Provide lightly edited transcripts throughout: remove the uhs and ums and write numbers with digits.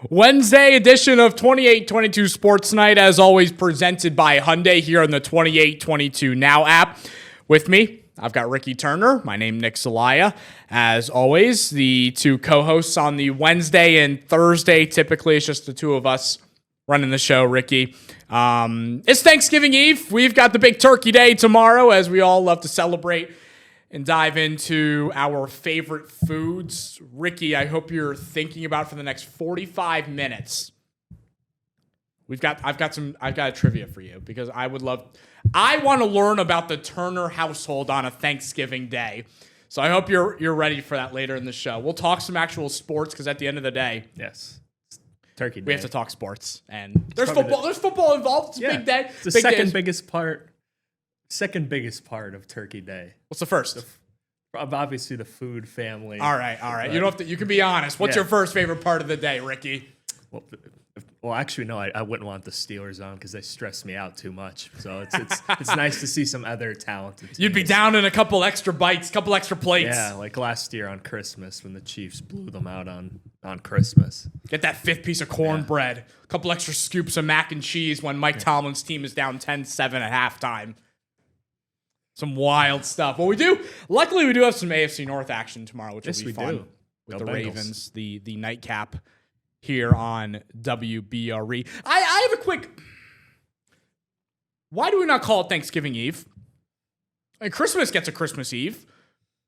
Wednesday edition of 2822 Sports Night, as always, presented by Hyundai here on the 2822 Now app. With me, I've got Ricky Turner. My name, Nick Zelaya. As always, the two co-hosts on the Wednesday and Thursday. Typically, it's just the two of us running the show, Ricky. It's Thanksgiving Eve. We've got the big turkey day tomorrow, as we all love to celebrate and dive into our favorite foods. Ricky, I hope you're thinking about for the next 45 minutes. I've got a trivia for you because I want to learn about the Turner household on a Thanksgiving day. So I hope you're ready for that later in the show. We'll talk some actual sports because at the end of the day, yes, Turkey Day. We have to talk sports, and there's football. There's football involved. It's a big day. It's the second biggest part of Turkey Day. What's the first? Obviously, the food, family. All right. You don't have to. You can be honest. What's your first favorite part of the day, Ricky? Well, actually, no. I wouldn't want the Steelers on because they stress me out too much. So it's nice to see some other talented teams. You'd be down in a couple extra bites, couple extra plates. Yeah, like last year on Christmas when the Chiefs blew them out on Christmas. Get that fifth piece of cornbread, a couple extra scoops of mac and cheese when Mike Tomlin's team is down 10-7 at halftime. Some wild stuff. Well, luckily we do have some AFC North action tomorrow, which will be fun with the Bengals. Ravens, the nightcap here on WBRE. I have a quick... Why do we not call it Thanksgiving Eve? And Christmas gets a Christmas Eve,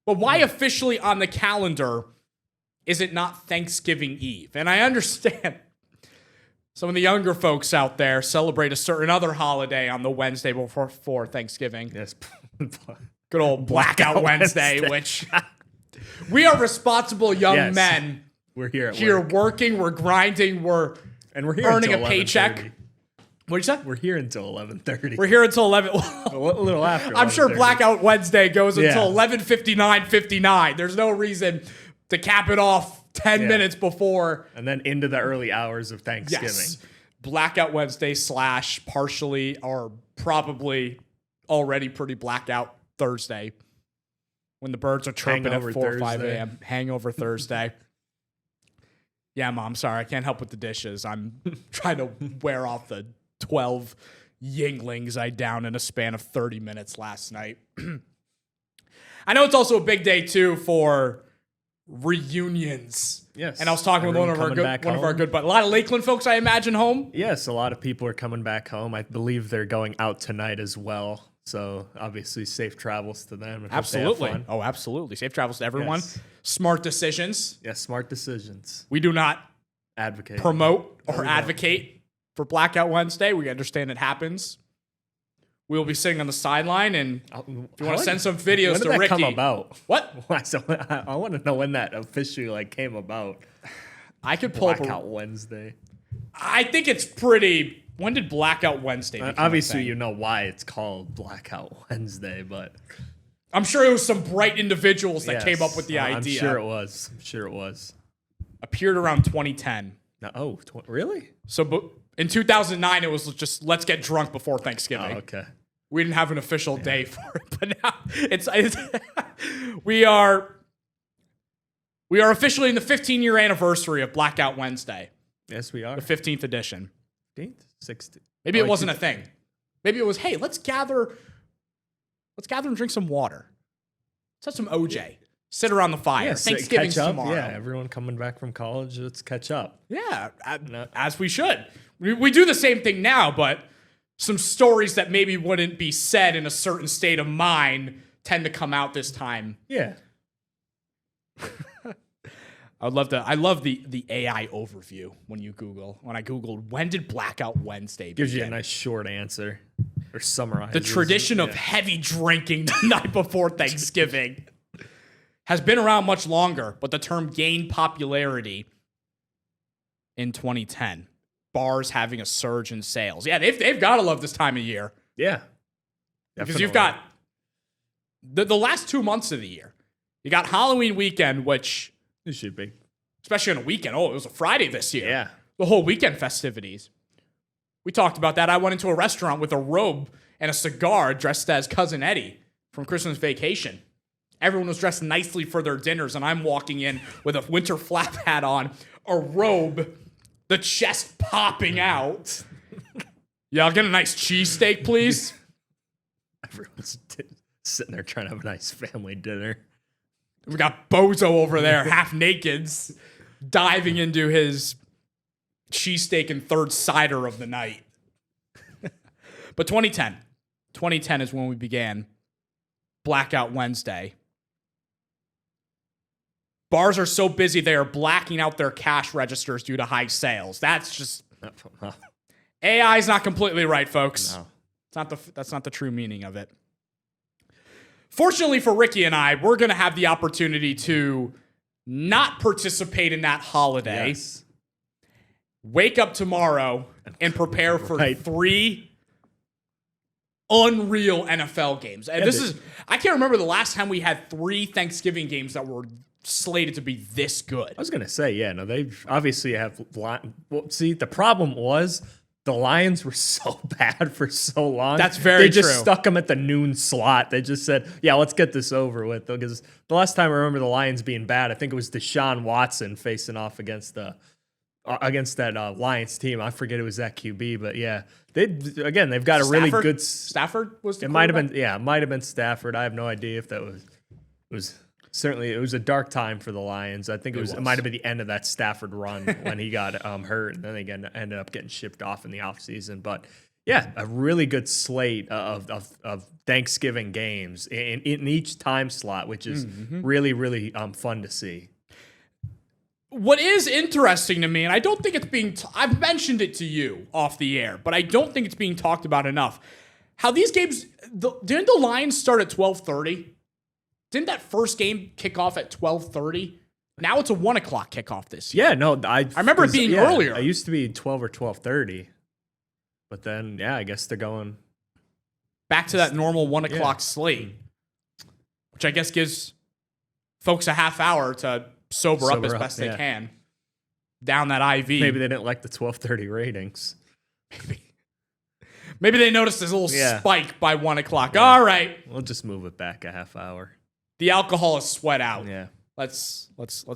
but why officially on the calendar is it not Thanksgiving Eve? And I understand some of the younger folks out there celebrate a certain other holiday on the Wednesday before Thanksgiving. Yes. Good old Blackout Wednesday, which we are responsible young men. We're here work. Working, we're grinding, we're here earning a paycheck. What'd you say? We're here until 11:30. We're here until 11. A little after. I'm sure Blackout Wednesday goes until 11:59. There's no reason to cap it off 10 minutes before. And then into the early hours of Thanksgiving. Yes. Blackout Wednesday / partially or probably already pretty blackout Thursday when the birds are chirping at 4 or 5 a.m. Hangover Thursday. Yeah, Mom, sorry. I can't help with the dishes. I'm trying to wear off the 12 Yinglings I downed in a span of 30 minutes last night. I know it's also a big day, too, for reunions. Yes. And I was talking with one of our good, but a lot of Lakeland folks, I imagine, home. Yes, a lot of people are coming back home. I believe they're going out tonight as well. So obviously, safe travels to them. Absolutely. Oh, absolutely. Safe travels to everyone. Yes. Smart decisions. Yes, smart decisions. We do not advocate, promote, or advocate for Blackout Wednesday. We understand it happens. We will be sitting on the sideline, and if you want to send some videos to Ricky. When did that come about? What? I want to know when that officially came about. I could pull Blackout Wednesday. I think it's pretty... When did Blackout Wednesday become obviously, you know why it's called Blackout Wednesday, but... I'm sure it was some bright individuals that came up with the idea. I'm sure it was. Appeared around 2010. Really? So in 2009, it was just, let's get drunk before Thanksgiving. Oh, okay. We didn't have an official day for it, but now it's we are officially in the 15-year anniversary of Blackout Wednesday. Yes, we are. The 15th edition. 15th? 16th. Maybe it wasn't a thing. Maybe it was, hey, let's gather and drink some water. Let's have some OJ. Sit around the fire. Yeah, Thanksgiving's tomorrow. Yeah, everyone coming back from college, let's catch up. Yeah, as we should. We do the same thing now, but some stories that maybe wouldn't be said in a certain state of mind tend to come out this time. Yeah. I love the AI overview when I Googled when did Blackout Wednesday begin? Gives you a nice short answer or summarize. The tradition of heavy drinking the night before Thanksgiving has been around much longer, but the term gained popularity in 2010. Bars having a surge in sales. Yeah, they've got to love this time of year. Yeah. Because you've got the last 2 months of the year. You got Halloween weekend, which... It should be. Especially on a weekend. Oh, it was a Friday this year. Yeah. The whole weekend festivities. We talked about that. I went into a restaurant with a robe and a cigar dressed as Cousin Eddie from Christmas Vacation. Everyone was dressed nicely for their dinners, and I'm walking in with a winter flap hat on, a robe, The chest popping out. Yeah, I'll get a nice cheesesteak, please. Everyone's sitting there trying to have a nice family dinner. We got Bozo over there, half naked, diving into his cheesesteak and third cider of the night. But 2010 is when we began Blackout Wednesday. Bars are so busy they are blacking out their cash registers due to high sales. That's just AI is not completely right, folks. No. That's not the true meaning of it. Fortunately for Ricky and I, we're going to have the opportunity to not participate in that holiday. Yes. Wake up tomorrow and prepare for 3 unreal NFL games. And I can't remember the last time we had 3 Thanksgiving games that were slated to be this good. I was going to say, they obviously have. Well, see, the problem was the Lions were so bad for so long. That's very true. They just true. stuck them at the noon slot. They just said, yeah, let's get this over with. Because the last time I remember the Lions being bad, I think it was Deshaun Watson facing off against that Lions team. I forget it was that QB, but yeah, they've got a really good. Stafford was the It might have been, it might have been Stafford. I have no idea if that was. Certainly, it was a dark time for the Lions. I think it might have been the end of that Stafford run when he got hurt, and then they ended up getting shipped off in the offseason. But yeah, a really good slate of Thanksgiving games in each time slot, which is really, really fun to see. What is interesting to me, and I don't think it's being I've mentioned it to you off the air, but I don't think it's being talked about enough. How these games, didn't the Lions start at 12:30? Didn't that first game kick off at 12:30? Now it's a 1 o'clock kickoff this year. Yeah, no, I remember it being earlier. It used to be 12 or 12:30, but then I guess they're going back to that normal 1 o'clock slate, which I guess gives folks a half hour to sober up as best they can. Down that IV. Maybe they didn't like the 12:30 ratings. Maybe they noticed this little spike by 1 o'clock. Yeah. All right, we'll just move it back a half hour. The alcohol is sweat out. Yeah. Let's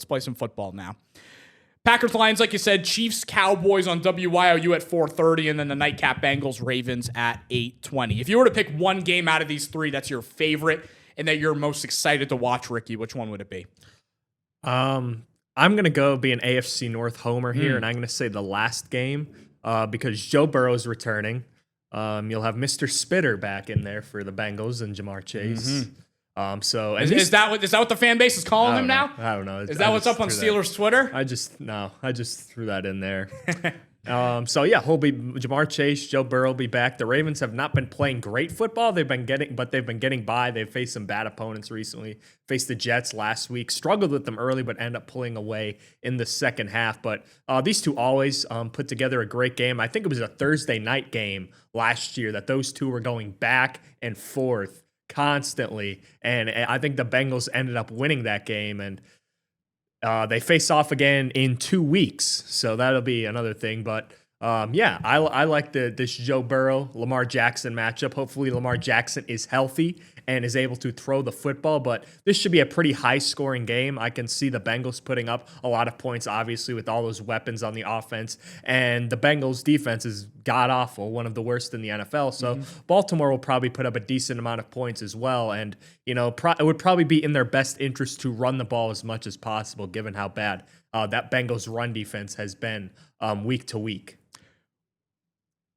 play some football now. Packers Lions, like you said, Chiefs Cowboys on WYOU at 4:30, and then the nightcap Bengals Ravens at 8:20. If you were to pick one game out of these 3 that's your favorite and that you're most excited to watch, Ricky, which one would it be? I'm gonna go be an AFC North homer here, and I'm gonna say the last game because Joe Burrow's returning. You'll have Mr. Spitter back in there for the Bengals and Jamar Chase. So is that what the fan base is calling him now? I don't know. Is that what's up on Steelers Twitter? I just threw that in there. He'll be Jamar Chase, Joe Burrow will be back. The Ravens have not been playing great football. They've been getting by. They've faced some bad opponents recently. Faced the Jets last week. Struggled with them early, but ended up pulling away in the second half. But these two always put together a great game. I think it was a Thursday night game last year that those two were going back and forth constantly, and I think the Bengals ended up winning that game, and they face off again in 2 weeks, so that'll be another thing. But I like this Joe Burrow Lamar Jackson matchup. Hopefully Lamar Jackson is healthy and is able to throw the football, but this should be a pretty high scoring game. I can see the Bengals putting up a lot of points, obviously, with all those weapons on the offense, and the Bengals defense is god awful, one of the worst in the NFL. So Baltimore will probably put up a decent amount of points as well, and it would probably be in their best interest to run the ball as much as possible, given how bad that Bengals run defense has been week to week.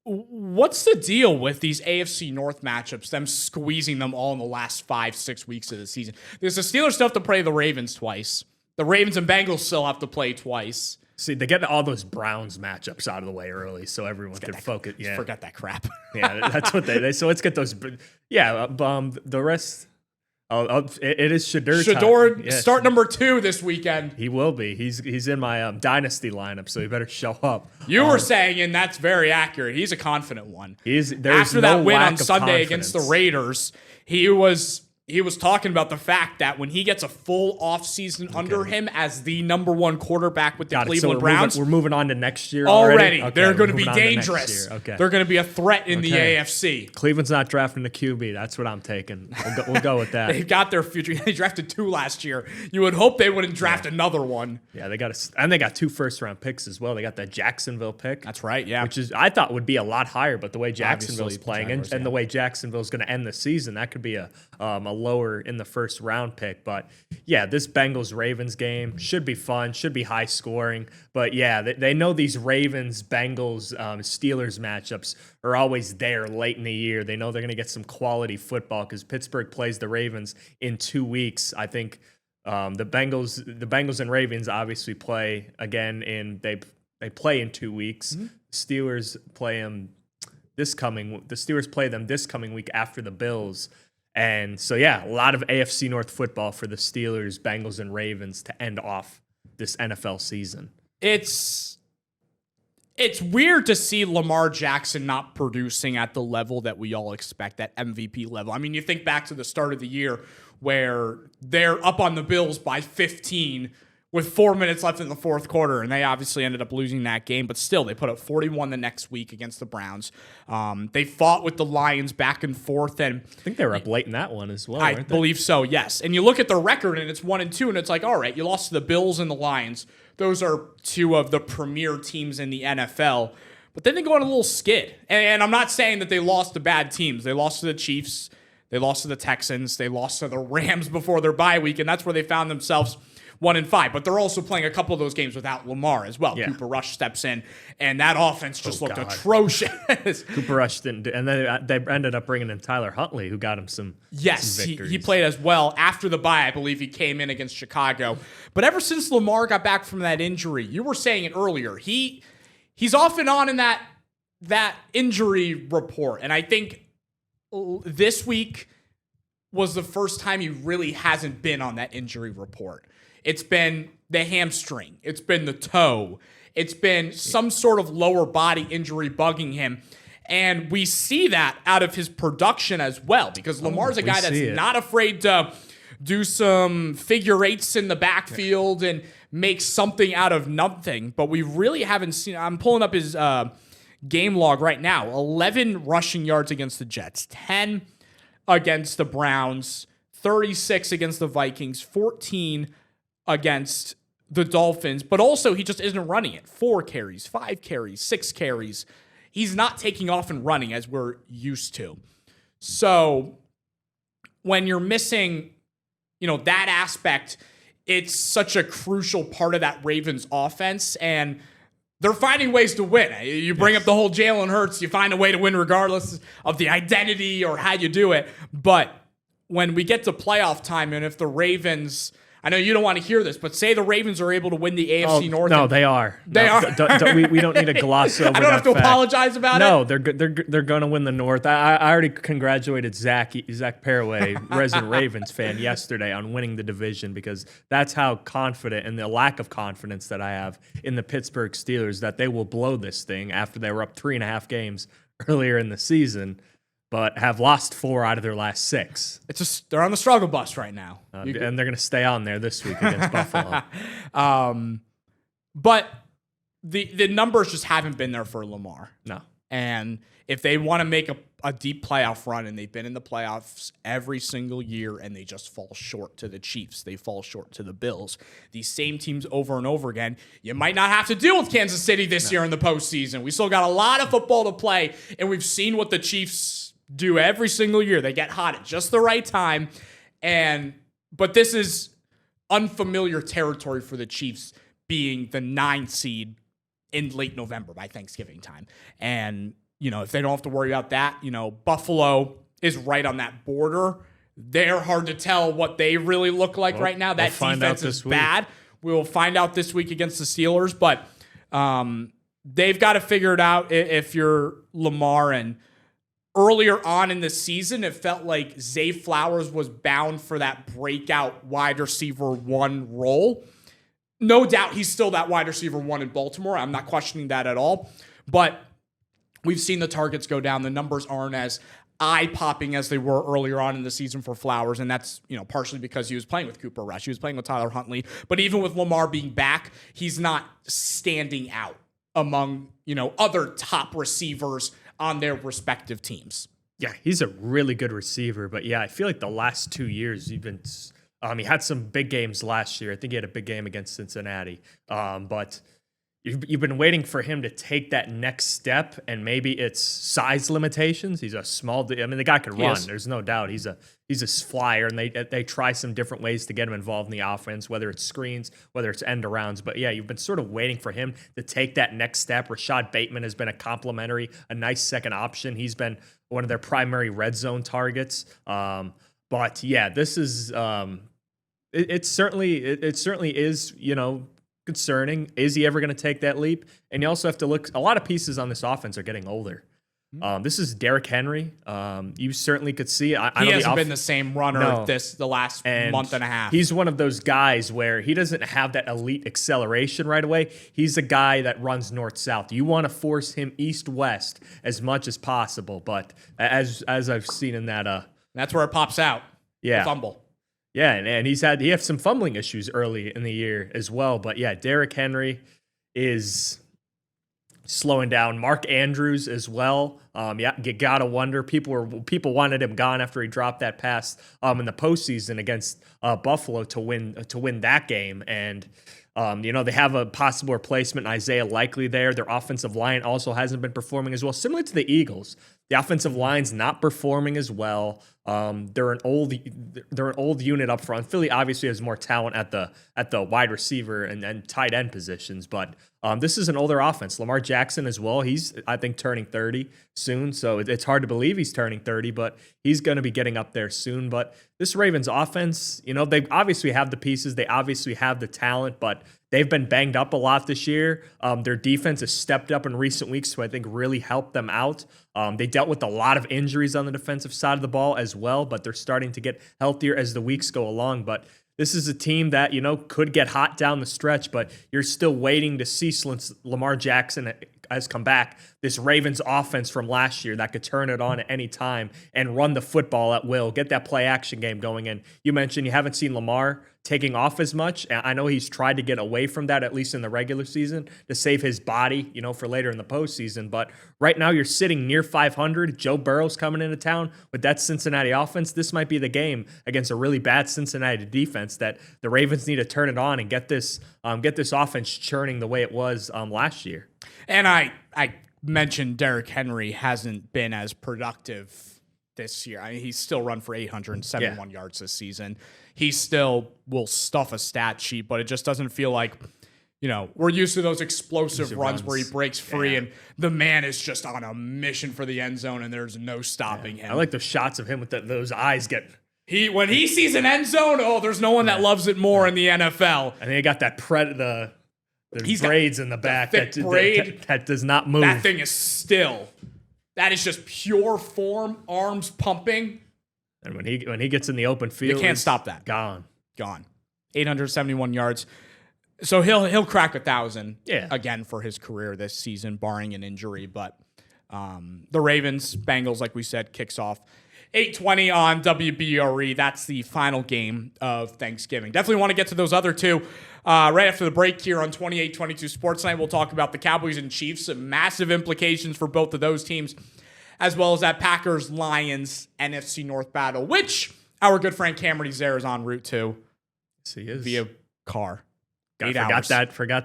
What's the deal with these AFC North matchups, them squeezing them all in the last 5-6 weeks of the season? Because the Steelers still have to play the Ravens twice. The Ravens and Bengals still have to play twice. See, they get all those Browns matchups out of the way early, so everyone can focus. Yeah, forget that crap. Yeah, that's what they. So let's get those. Yeah, the rest. It is Shador. Shador, start number 2 this weekend. He will be. He's in my dynasty lineup, so he better show up. You were saying, and that's very accurate. He's a confident one. There's after no that win lack on of Sunday confidence against the Raiders, he was he was talking about the fact that when he gets a full offseason under him as the number one quarterback with the Cleveland Browns. We're moving on to next year already. Okay, they're going to be dangerous. Okay. They're going to be a threat in the AFC. Cleveland's not drafting the QB. That's what I'm taking. We'll go with that. They've got their future. They drafted 2 last year. You would hope they wouldn't draft another one. Yeah, they got 2 first-round picks as well. They got that Jacksonville pick. That's right, yeah. Which I thought would be a lot higher, but the way Jacksonville's Obviously, playing and the way Jacksonville's going to end the season, that could be a lower in the first round pick. But yeah, this Bengals-Ravens game should be fun, should be high scoring. But yeah, they know these Ravens-Bengals Steelers matchups are always there late in the year. They know they're going to get some quality football because Pittsburgh plays the Ravens in 2 weeks. I think the Bengals and Ravens obviously play again they play in 2 weeks. Mm-hmm. Steelers play them the Steelers play them this coming week after the Bills. And so, yeah, a lot of AFC North football for the Steelers, Bengals, and Ravens to end off this NFL season. It's weird to see Lamar Jackson not producing at the level that we all expect, that MVP level. I mean, you think back to the start of the year where they're up on the Bills by 15 with 4 minutes left in the fourth quarter, and they obviously ended up losing that game, but still, they put up 41 the next week against the Browns. They fought with the Lions back and forth, and I think they were up late in that one as well, I believe so, yes. And you look at the record, and it's 1-2, and it's like, all right, you lost to the Bills and the Lions. Those are 2 of the premier teams in the NFL. But then they go on a little skid. And I'm not saying that they lost to bad teams. They lost to the Chiefs. They lost to the Texans. They lost to the Rams before their bye week, and that's where they found themselves 1-5. But they're also playing a couple of those games without Lamar as well. Yeah. Cooper Rush steps in, and that offense just looked atrocious. Cooper Rush didn't, and then they ended up bringing in Tyler Huntley, who got him some victories. He played as well after the bye. I believe he came in against Chicago. But ever since Lamar got back from that injury, you were saying it earlier, he's off and on in that injury report, and I think this week was the first time he really hasn't been on that injury report. It's been the hamstring. It's been the toe. It's been some sort of lower body injury bugging him. And we see that out of his production as well, because Lamar's a guy that's not afraid to do some figure eights in the backfield and make something out of nothing. But we really haven't seen. I'm pulling up his game log right now. 11 rushing yards against the Jets, 10 against the Browns, 36 against the Vikings, 14 against the Dolphins, but also he just isn't running it. 4 carries, 5 carries, 6 carries. He's not taking off and running as we're used to. So when you're missing, that aspect, it's such a crucial part of that Ravens offense, and they're finding ways to win. You bring up the whole Jalen Hurts, you find a way to win regardless of the identity or how you do it. But when we get to playoff time, and if the Ravens, I know you don't want to hear this, but say the Ravens are able to win the AFC North. No, they are. They are. We don't need to gloss over that. I don't have to apologize about it. No, they're going to win the North. I already congratulated Zach Paraway, resident Ravens fan, yesterday on winning the division, because that's how confident and the lack of confidence that I have in the Pittsburgh Steelers that they will blow this thing after they were up 3.5 games earlier in the season, but have lost 4 out of their last 6. It's just they're on the struggle bus right now. And they're going to stay on there this week against Buffalo. But the numbers just haven't been there for Lamar. No. And if they want to make a deep playoff run, and they've been in the playoffs every single year, and they just fall short to the Chiefs, they fall short to the Bills, these same teams over and over again, you might not have to deal with Kansas City this year in the postseason. We still got a lot of football to play, and we've seen what the Chiefs do every single year. They get hot at just the right time. But this is unfamiliar territory for the Chiefs, being the 9 seed in late November by Thanksgiving time. And, if they don't have to worry about that, Buffalo is right on that border. They're hard to tell what they really look like right now. That defense is bad. We'll find out this week against the Steelers, but they've got to figure it out if you're Lamar. And earlier on in the season, it felt like Zay Flowers was bound for that breakout wide receiver 1 role. No doubt he's still that wide receiver 1 in Baltimore. I'm not questioning that at all. But we've seen the targets go down. The numbers aren't as eye-popping as they were earlier on in the season for Flowers, and that's, partially because he was playing with Cooper Rush. He was playing with Tyler Huntley. But even with Lamar being back, he's not standing out among, other top receivers on their respective teams. Yeah, he's a really good receiver. But, yeah, I feel like the last 2 years he had some big games last year. I think he had a big game against Cincinnati. But you've been waiting for him to take that next step, and maybe it's size limitations. He's a the guy can run. There's no doubt. He's a flyer, and they try some different ways to get him involved in the offense, whether it's screens, whether it's end arounds. But yeah, you've been sort of waiting for him to take that next step. Rashad Bateman has been a nice second option. He's been one of their primary red zone targets. But yeah, this is it certainly is, concerning. Is he ever going to take that leap? And you also have to look, a lot of pieces on this offense are getting older. This is Derrick Henry. You certainly could see. He hasn't been the same runner the last month and a half. He's one of those guys where he doesn't have that elite acceleration right away. He's a guy that runs north-south. You want to force him east-west as much as possible. But as I've seen in that, that's where it pops out. Yeah, the fumble. Yeah, and he had some fumbling issues early in the year as well. But yeah, Derrick Henry is slowing down. Mark Andrews as well. You gotta wonder. People wanted him gone after he dropped that pass in the postseason against Buffalo to win that game. And they have a possible replacement, Isaiah Likely there. Their offensive line also hasn't been performing as well. Similar to the Eagles, the offensive line's not performing as well. They're an old unit up front. Philly obviously has more talent at the wide receiver and tight end positions, but this is an older offense. Lamar Jackson as well. He's, I think, turning 30 soon, so it's hard to believe he's turning 30, but he's going to be getting up there soon. But this Ravens offense, they obviously have the pieces. They obviously have the talent, but they've been banged up a lot this year. Their defense has stepped up in recent weeks, so I think really helped them out. They dealt with a lot of injuries on the defensive side of the ball as well, but they're starting to get healthier as the weeks go along. But this is a team that, could get hot down the stretch, but you're still waiting to see, since Lamar Jackson has come back, this Ravens offense from last year that could turn it on at any time and run the football at will, get that play action game going. And you mentioned you haven't seen Lamar taking off as much. I know he's tried to get away from that, at least in the regular season, to save his body, for later in the postseason. But right now you're sitting near 500. Joe Burrow's coming into town with that Cincinnati offense. This might be the game against a really bad Cincinnati defense that the Ravens need to turn it on and get this offense churning the way it was last year. And I mentioned Derrick Henry hasn't been as productive this year. I mean, he's still run for 871 yards this season. He still will stuff a stat sheet, but it just doesn't feel like, we're used to those explosive runs where he breaks free and the man is just on a mission for the end zone and there's no stopping him. I like the shots of him with those eyes get... When he sees an end zone, there's no one that loves it more in the NFL. And he got that the braids in the back that does not move. That thing is still. That is just pure form, arms pumping. And when he gets in the open field, you can't stop that. Gone. 871 yards. So he'll crack 1,000 again for his career this season, barring an injury. But the Ravens, Bengals, like we said, kicks off 8:20 on WBRE. That's the final game of Thanksgiving. Definitely want to get to those other two right after the break here on 28-22 Sports Night. We'll talk about the Cowboys and Chiefs, some massive implications for both of those teams, as well as that Packers-Lions NFC North battle, which our good friend Cameron Ezer is en route to. Yes, he is. Via car. Forgot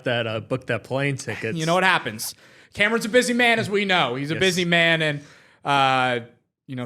that, booked that plane ticket. You know what happens. Cameron's a busy man, as we know. He's a busy man, and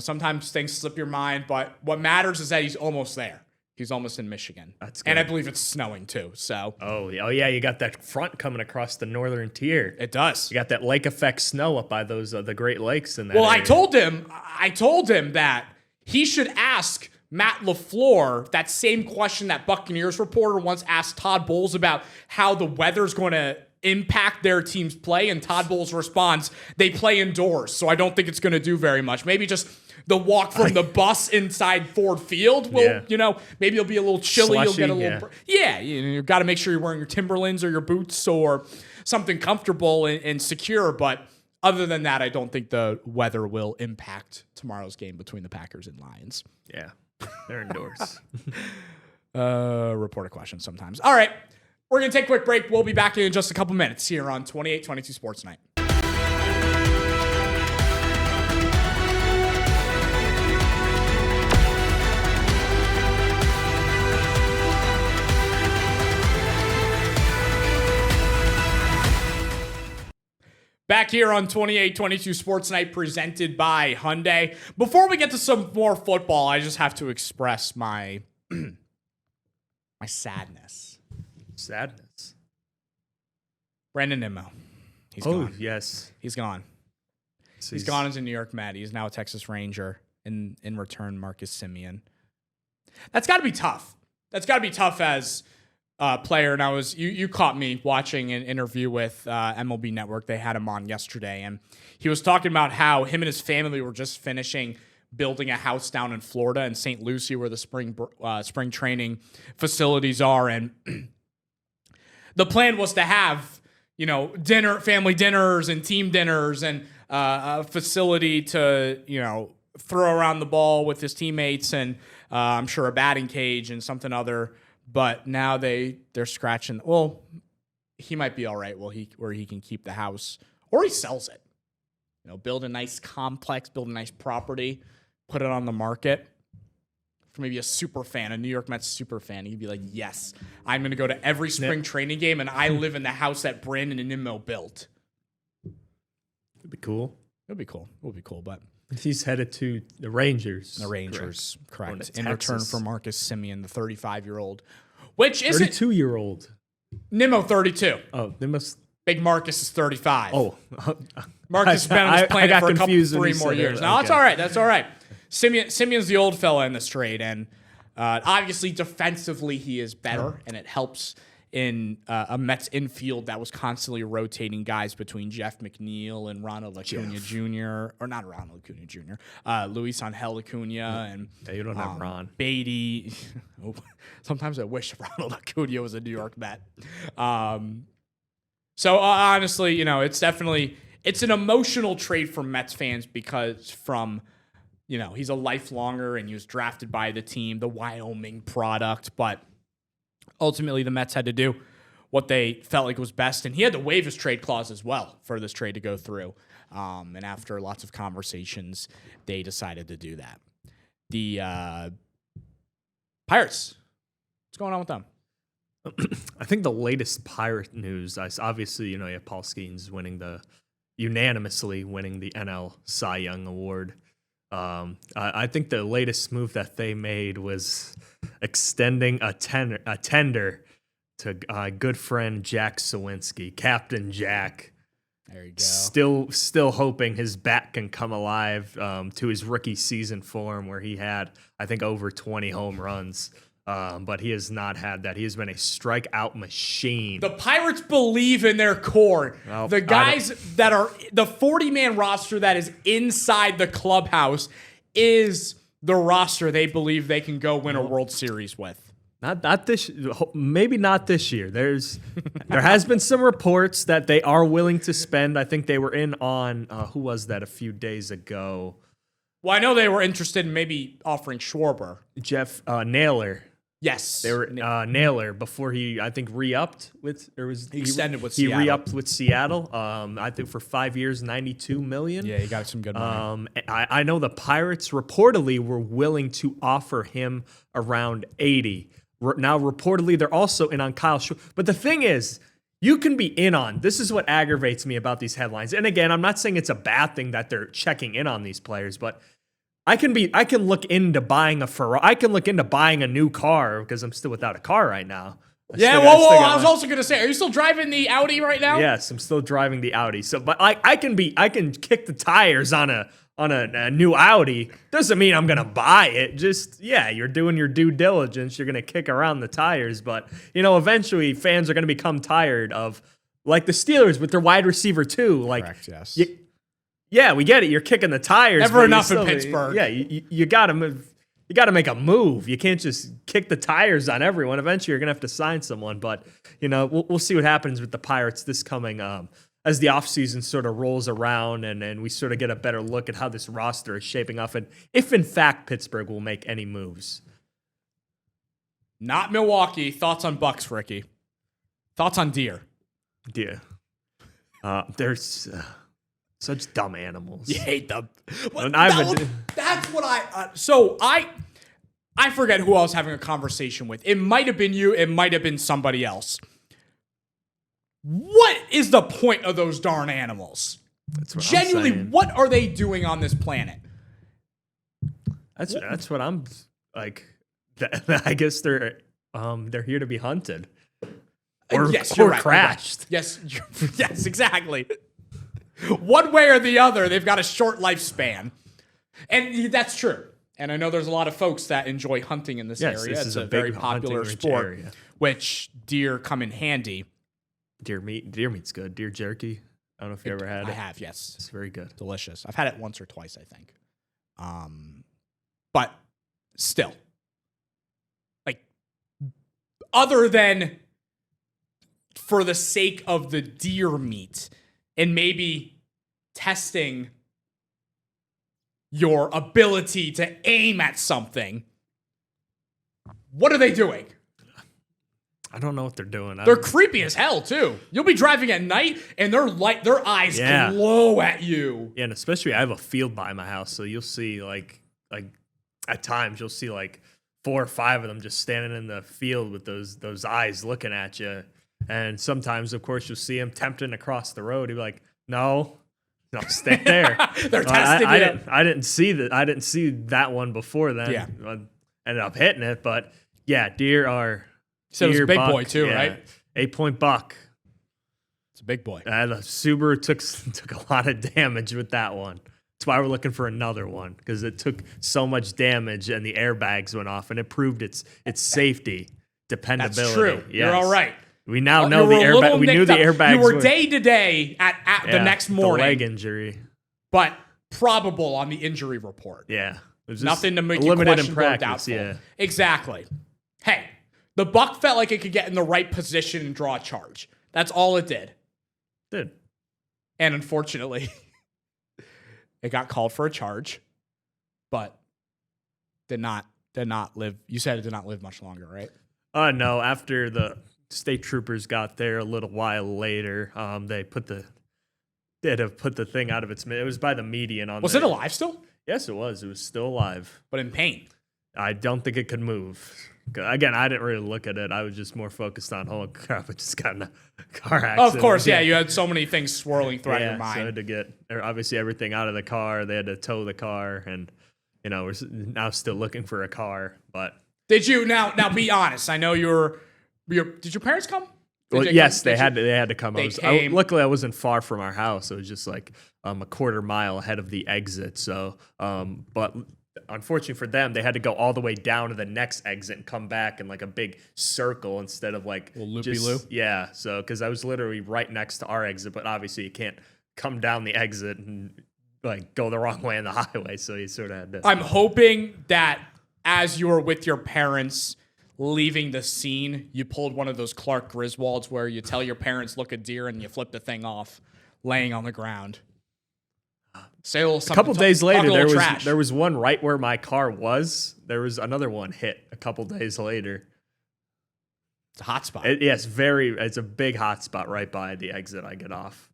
sometimes things slip your mind, but what matters is that he's almost there. He's almost in Michigan. That's good. And I believe it's snowing too. So. Oh yeah, you got that front coming across the northern tier. It does. You got that lake effect snow up by those the Great Lakes in that. Well, area. I told him that he should ask Matt LaFleur that same question that Buccaneers reporter once asked Todd Bowles about how the weather's going to impact their team's play, and Todd Bowles responds, "They play indoors, so I don't think it's going to do very much. Maybe just the walk from the bus inside Ford Field will, maybe it'll be a little chilly. Slushy, you'll get a little, you've got to make sure you're wearing your Timberlands or your boots or something comfortable and secure. But Other than that, I don't think the weather will impact tomorrow's game between the Packers and Lions. Yeah, they're indoors. Reporter questions sometimes. All right, we're going to take a quick break. We'll be back in just a couple minutes here on 28-22 Sports Night. Back here on 28-22 Sports Night presented by Hyundai. Before we get to some more football, I just have to express my my sadness. Sadness. Brandon Nimmo. He's gone. Yes. He's gone. He's gone as a New York Met. He's now a Texas Ranger. In return, Marcus Semien. That's got to be tough. That's got to be tough as player. And you caught me watching an interview with MLB Network. They had him on yesterday, and he was talking about how him and his family were just finishing building a house down in Florida in St. Lucie, where the spring training facilities are, and the plan was to have family dinners and team dinners and a facility to throw around the ball with his teammates, and I'm sure a batting cage and something other. But now they're scratching. Well, he might be all right. Where he can keep the house, or he sells it. Build a nice complex, build a nice property, put it on the market. For maybe a super fan, a New York Mets super fan, he'd be like, "Yes, I'm going to go to every spring training game, and I live in the house that Brandon and Nimmo built." It'd be cool. It'd be cool. It would be cool, but he's headed to the Rangers. The Rangers, correct. In Texas. return for Marcus Semien, the 35-year-old, which is 32-year-old. Nimmo 32. Oh, they must. Big Marcus is 35. Oh, Marcus has been on this planet for a couple, 3 more years. No, okay. That's all right. That's all right. Semien's the old fella in this trade, and obviously defensively he is better, and it helps in a Mets infield that was constantly rotating guys between Jeff McNeil and Ronald Acuna Jr. Or not Ronald Acuna Jr. Luis Angel Acuna and you don't have Ron Beatty. Sometimes I wish Ronald Acuna was a New York Met. So honestly, it's an emotional trade for Mets fans because he's a lifelonger and he was drafted by the team, the Wyoming product, but ultimately the Mets had to do what they felt like was best, and he had to waive his trade clause as well for this trade to go through. And after lots of conversations, they decided to do that. The Pirates, what's going on with them? I think the latest Pirate news, obviously, you have Paul Skeens unanimously winning the NL Cy Young Award. I think the latest move that they made was extending a tender to good friend Jack Sawinski, Captain Jack. There you go. Still hoping his bat can come alive to his rookie season form where he had, I think, over 20 home runs. But he has not had that. He has been a strikeout machine. The Pirates believe in their core. Well, the guys that are the 40-man roster that is inside the clubhouse is the roster they believe they can go win a World Series with. Not this, maybe not this year. There has been some reports that they are willing to spend. I think they were in on who was that a few days ago? Well, I know they were interested in maybe offering Schwarber. Jeff Naylor. Yes, they were Naylor before he, I think, re-upped with, or was he extended with Seattle. He re-upped with Seattle. I think for 5 years, $92 million. Yeah, he got some good money. I know the Pirates reportedly were willing to offer him around 80. Now, reportedly, they're also in on Kyle Schwarber. But the thing is, you can be in on. This is what aggravates me about these headlines. And again, I'm not saying it's a bad thing that they're checking in on these players, but I can look into buying a Ferrari. I can look into buying a new car because I'm still without a car right now. I was also going to say, are you still driving the Audi right now? Yes, I'm still driving the Audi. So, but I can kick the tires on a new Audi. Doesn't mean I'm going to buy it. Just, you're doing your due diligence. You're going to kick around the tires. But, eventually fans are going to become tired of, like the Steelers with their wide receiver too. Like, correct, yes. Yeah, we get it. You're kicking the tires. Never enough in Pittsburgh. Yeah, you got to move. You got to make a move. You can't just kick the tires on everyone. Eventually, you're gonna have to sign someone. But we'll see what happens with the Pirates this coming as the offseason sort of rolls around and we sort of get a better look at how this roster is shaping up and if, in fact, Pittsburgh will make any moves. Not Milwaukee. Thoughts on Bucks, Ricky? Thoughts on deer? Deer. There's such dumb animals. You hate them. Well, that's what I forget who I was having a conversation with. It might have been you. It might have been somebody else. What is the point of those darn animals? That's what Genuinely, I'm saying. what are they doing on this planet? That's what I'm like. I guess they're here to be hunted or, yes, or right, crashed. Yes, yes, exactly. One way or the other, they've got a short lifespan, and that's true. And I know there's a lot of folks that enjoy hunting in this area. It's a very popular sport, area. Which deer come in handy. Deer meat's good. Deer jerky. I don't know if you ever had it. I have, yes. It's very good. Delicious. I've had it once or twice, I think. But still, like, other than for the sake of the deer meat and maybe testing your ability to aim at something, what are they doing? I don't know what they're doing. They're creepy as hell too. You'll be driving at night and their eyes glow at you. Yeah, and especially I have a field by my house, so you'll see like at times you'll see like 4 or 5 of them just standing in the field with those eyes looking at you. And sometimes, of course, you'll see them tempting across the road. You'll be like, no, stay there. They're testing you. I didn't see that. I didn't see that one before then. Yeah. I ended up hitting it, but yeah, deer are. So it was a big buck, boy too, right? 8-point buck. It's a big boy. The Subaru took a lot of damage with that one. That's why we're looking for another one, because it took so much damage and the airbags went off, and it proved its safety, dependability. That's true. Yes. You're all right. We now know the airbag. We knew the airbags. You were day to day at the next morning. The leg injury, but probable on the injury report. Yeah, it was nothing to make you limited question in practice. doubtful. Yeah, exactly. Hey, the buck felt like it could get in the right position and draw a charge. That's all it did. And unfortunately, it got called for a charge, but did not live. You said it did not live much longer, right? No. After the state troopers got there a little while later, they had to put the thing out of its. It was by the median on. Was it alive still? Yes, it was. It was still alive, but in pain. I don't think it could move. Again, I didn't really look at it. I was just more focused on, oh crap, I just got in a car accident. Of course, yeah. You had so many things swirling throughout your mind. So I had to get obviously everything out of the car. They had to tow the car, and we're now still looking for a car. But did you now be honest? I know did your parents come? Yes, they had to come. Luckily, I wasn't far from our house. It was just like a quarter mile ahead of the exit. So, but unfortunately for them, they had to go all the way down to the next exit and come back in like a big circle instead of like a loopy-loop. Yeah, so because I was literally right next to our exit, but obviously you can't come down the exit and like go the wrong way on the highway. So you sort of had to. I'm hoping that as you were with your parents leaving the scene, you pulled one of those Clark Griswolds where you tell your parents look at deer and you flip the thing off, laying on the ground. Say a little something. A couple days later, there was one right where my car was. There was another one hit a couple days later. It's a hot spot. It's a big hot spot right by the exit I get off.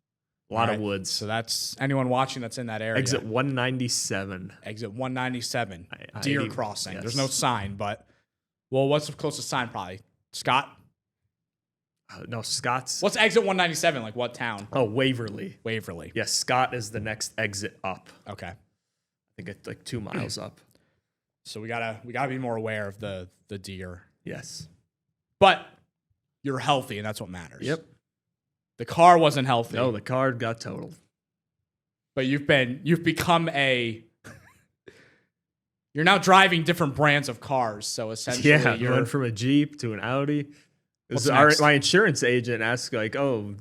A lot of woods. So that's anyone watching that's in that area. Exit 197. Exit 197. Deer crossing. Yes. There's no sign, but what's the closest sign? Probably Scott. No, Scott's. What's exit 197? Like what town? Oh, Waverly. Waverly. Yes, Scott is the next exit up. Okay. I think it's like 2 miles up. So we gotta be more aware of the deer. Yes. But you're healthy, and that's what matters. Yep. The car wasn't healthy. No, the car got totaled. But you've become you're now driving different brands of cars. So essentially, you went from a Jeep to an Audi. Next? My insurance agent asked, like, oh,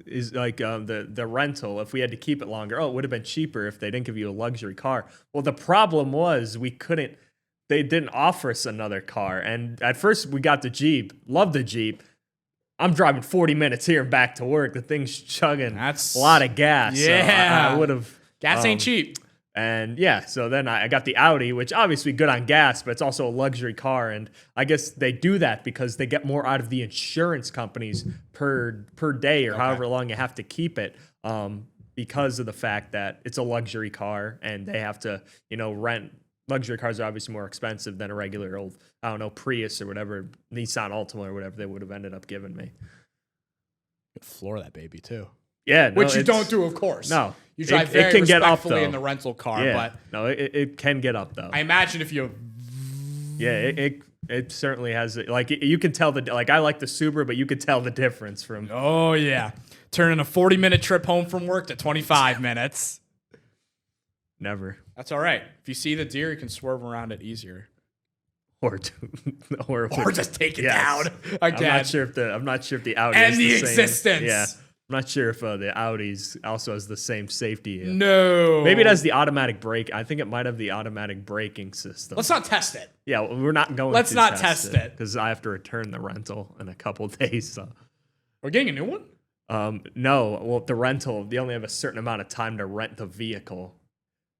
is like the rental, if we had to keep it longer, it would have been cheaper if they didn't give you a luxury car. Well, the problem was they didn't offer us another car. And at first we got the Jeep, loved the Jeep. I'm driving 40 minutes here and back to work. The thing's chugging. That's a lot of gas. Yeah. So I would have. Gas ain't cheap. And yeah, so then I got the Audi, which obviously good on gas, but it's also a luxury car. And I guess they do that because they get more out of the insurance companies per day or however long you have to keep it, because of the fact that it's a luxury car and they have to, rent. Luxury cars are obviously more expensive than a regular old, Prius or whatever, Nissan Altima or whatever they would have ended up giving me. Floor that baby too. Yeah, no, which you don't do, of course. No, you drive it very can get up respectfully though in the rental car, yeah, but no, it can get up though. I imagine if you, it certainly has you can tell I like the Subaru, but you could tell the difference from. Oh yeah, turning a 40-minute trip home from work to 25 minutes. Never. That's all right. If you see the deer, you can swerve around it easier. Or just take it down again. I'm not sure if the Audi and is the same. existence. Yeah, I'm not sure if the Audi's also has the same safety. No, maybe it has the automatic brake. I think it might have the automatic braking system. Let's not test it. Yeah, we're not going. Let's to not test it because I have to return the rental in a couple days. So we're getting a new one. No, well, the rental they only have a certain amount of time to rent the vehicle.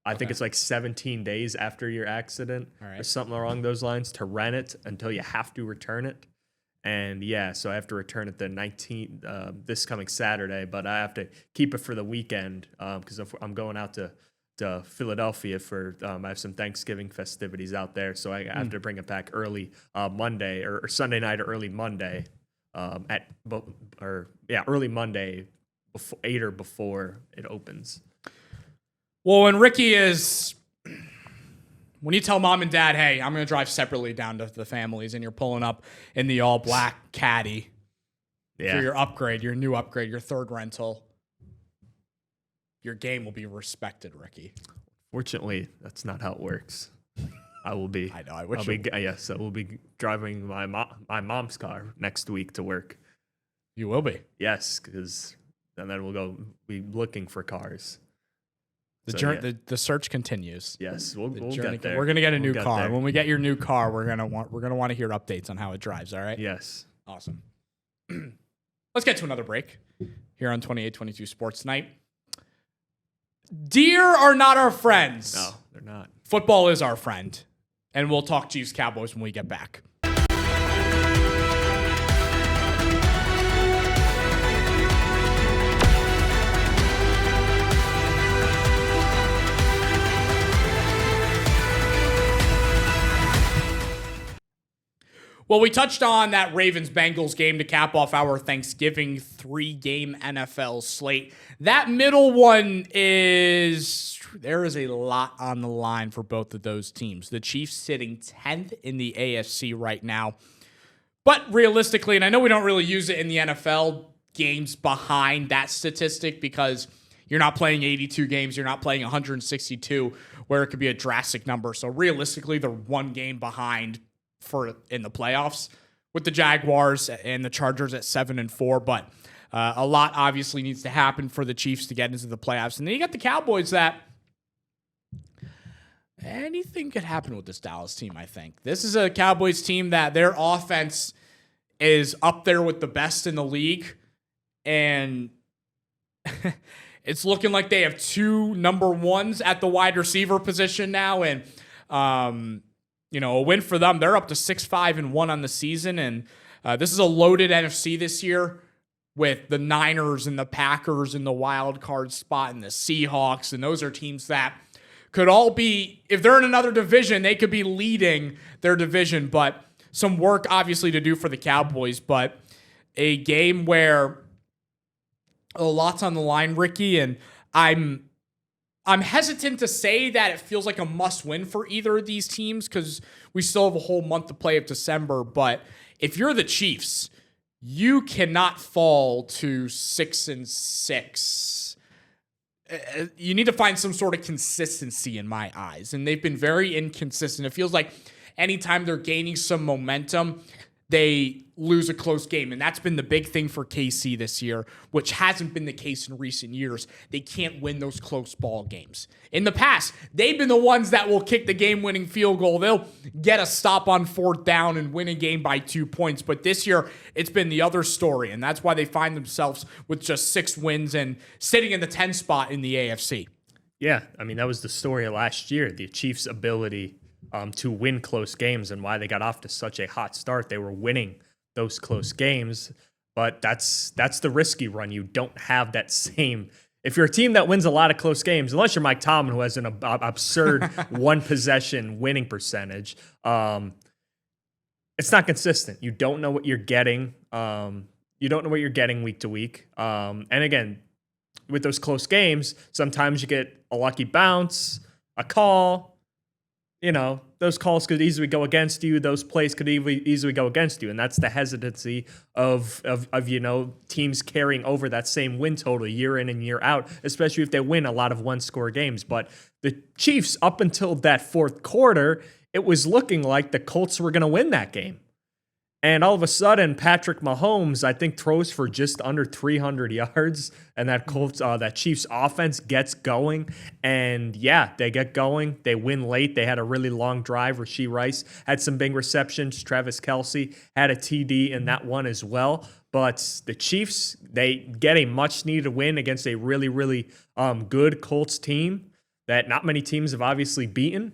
I think it's like 17 days after your accident or something along those lines to rent it until you have to return it. And yeah, so I have to return it the 19th, this coming Saturday, but I have to keep it for the weekend because I'm going out to Philadelphia for, I have some Thanksgiving festivities out there. So I have to bring it back early Monday or Sunday night or early Monday early Monday before 8 or before it opens. Well, when you tell mom and dad, hey, I'm going to drive separately down to the families, and you're pulling up in the all black caddy for your upgrade, your new upgrade, your third rental, your game will be respected, Ricky. Fortunately, that's not how it works. I will be. I know. I wish. So we'll be driving my mom's car next week to work. You will be. Yes, because then we'll be looking for cars. The search continues. Yes, we'll get there. We're gonna get a new car. When we get your new car, we're gonna want to hear updates on how it drives. All right. Yes. Awesome. Let's get to another break here on 28-22 Sports Night. Deer are not our friends. No, they're not. Football is our friend, and we'll talk Chiefs Cowboys when we get back. Well, we touched on that Ravens-Bengals game to cap off our Thanksgiving 3-game NFL slate. That middle one there is a lot on the line for both of those teams. The Chiefs sitting 10th in the AFC right now. But realistically, and I know we don't really use it in the NFL, games behind that statistic because you're not playing 82 games, you're not playing 162, where it could be a drastic number. So realistically, they're one game behind in the playoffs with the Jaguars and the Chargers at 7-4, but a lot obviously needs to happen for the Chiefs to get into the playoffs. And then you got the Cowboys that anything could happen with this Dallas team, I think. This is a Cowboys team that their offense is up there with the best in the league, and it's looking like they have two number ones at the wide receiver position now, and a win for them. They're up to 6-5-1 on the season, and this is a loaded NFC this year with the Niners and the Packers in the wild card spot and the Seahawks, and those are teams that could all be, if they're in another division, they could be leading their division, but some work obviously to do for the Cowboys, but a game where a lot's on the line, Ricky, and I'm hesitant to say that it feels like a must-win for either of these teams because we still have a whole month to play of December. But if you're the Chiefs, you cannot fall to 6-6. You need to find some sort of consistency in my eyes, and they've been very inconsistent. It feels like anytime they're gaining some momentum, they lose a close game. And that's been the big thing for KC this year, which hasn't been the case in recent years. They can't win those close ball games. In the past, they've been the ones that will kick the game-winning field goal. They'll get a stop on 4th down and win a game by 2 points. But this year, it's been the other story. And that's why they find themselves with just 6 wins and sitting in the 10 spot in the AFC. Yeah, I mean, that was the story of last year, the Chiefs' ability to win close games and why they got off to such a hot start. They were winning those close games, but that's the risky run. You don't have that same. If you're a team that wins a lot of close games, unless you're Mike Tomlin, who has an absurd one possession winning percentage, it's not consistent. You don't know what you're getting. You don't know what you're getting week to week. And again, with those close games, sometimes you get a lucky bounce, a call. You know, those calls could easily go against you. Those plays could easily go against you. And that's the hesitancy of teams carrying over that same win total year in and year out, especially if they win a lot of one-score games. But the Chiefs, up until that 4th quarter, it was looking like the Colts were going to win that game. And all of a sudden, Patrick Mahomes, I think, throws for just under 300 yards, and that Chiefs offense gets going. And yeah, they get going. They win late. They had a really long drive. Rashee Rice had some big receptions. Travis Kelce had a TD in that one as well. But the Chiefs, they get a much-needed win against a really, really good Colts team that not many teams have obviously beaten.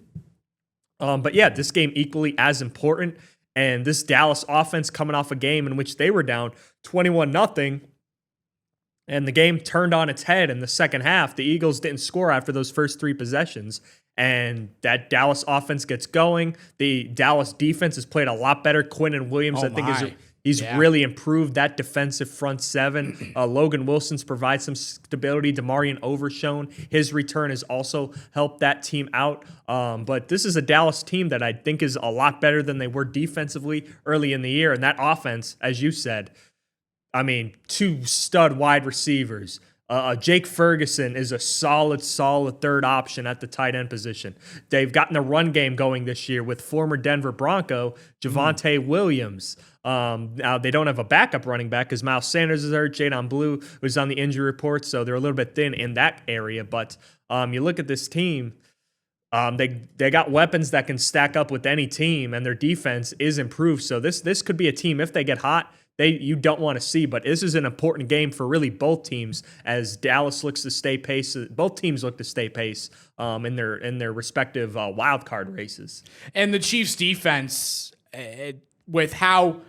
But yeah, this game equally as important. And this Dallas offense coming off a game in which they were down 21-0, and the game turned on its head in the second half. The Eagles didn't score after those first 3 possessions, and that Dallas offense gets going. The Dallas defense has played a lot better. Quinnen Williams, he's really improved that defensive front 7. Logan Wilson's provided some stability. Demarion Overshone, his return has also helped that team out. But this is a Dallas team that I think is a lot better than they were defensively early in the year. And that offense, as you said, I mean, 2 stud wide receivers. Jake Ferguson is a solid third option at the tight end position. They've gotten a run game going this year with former Denver Bronco, Javonte Williams. Now, they don't have a backup running back because Miles Sanders is hurt. Jadon Blue was on the injury report, so they're a little bit thin in that area. But you look at this team, they got weapons that can stack up with any team, and their defense is improved. So this could be a team, if they get hot, you don't want to see. But this is an important game for really both teams, as Dallas looks to stay pace. Both teams look to stay pace in their respective wild card races. And the Chiefs' defense, with how,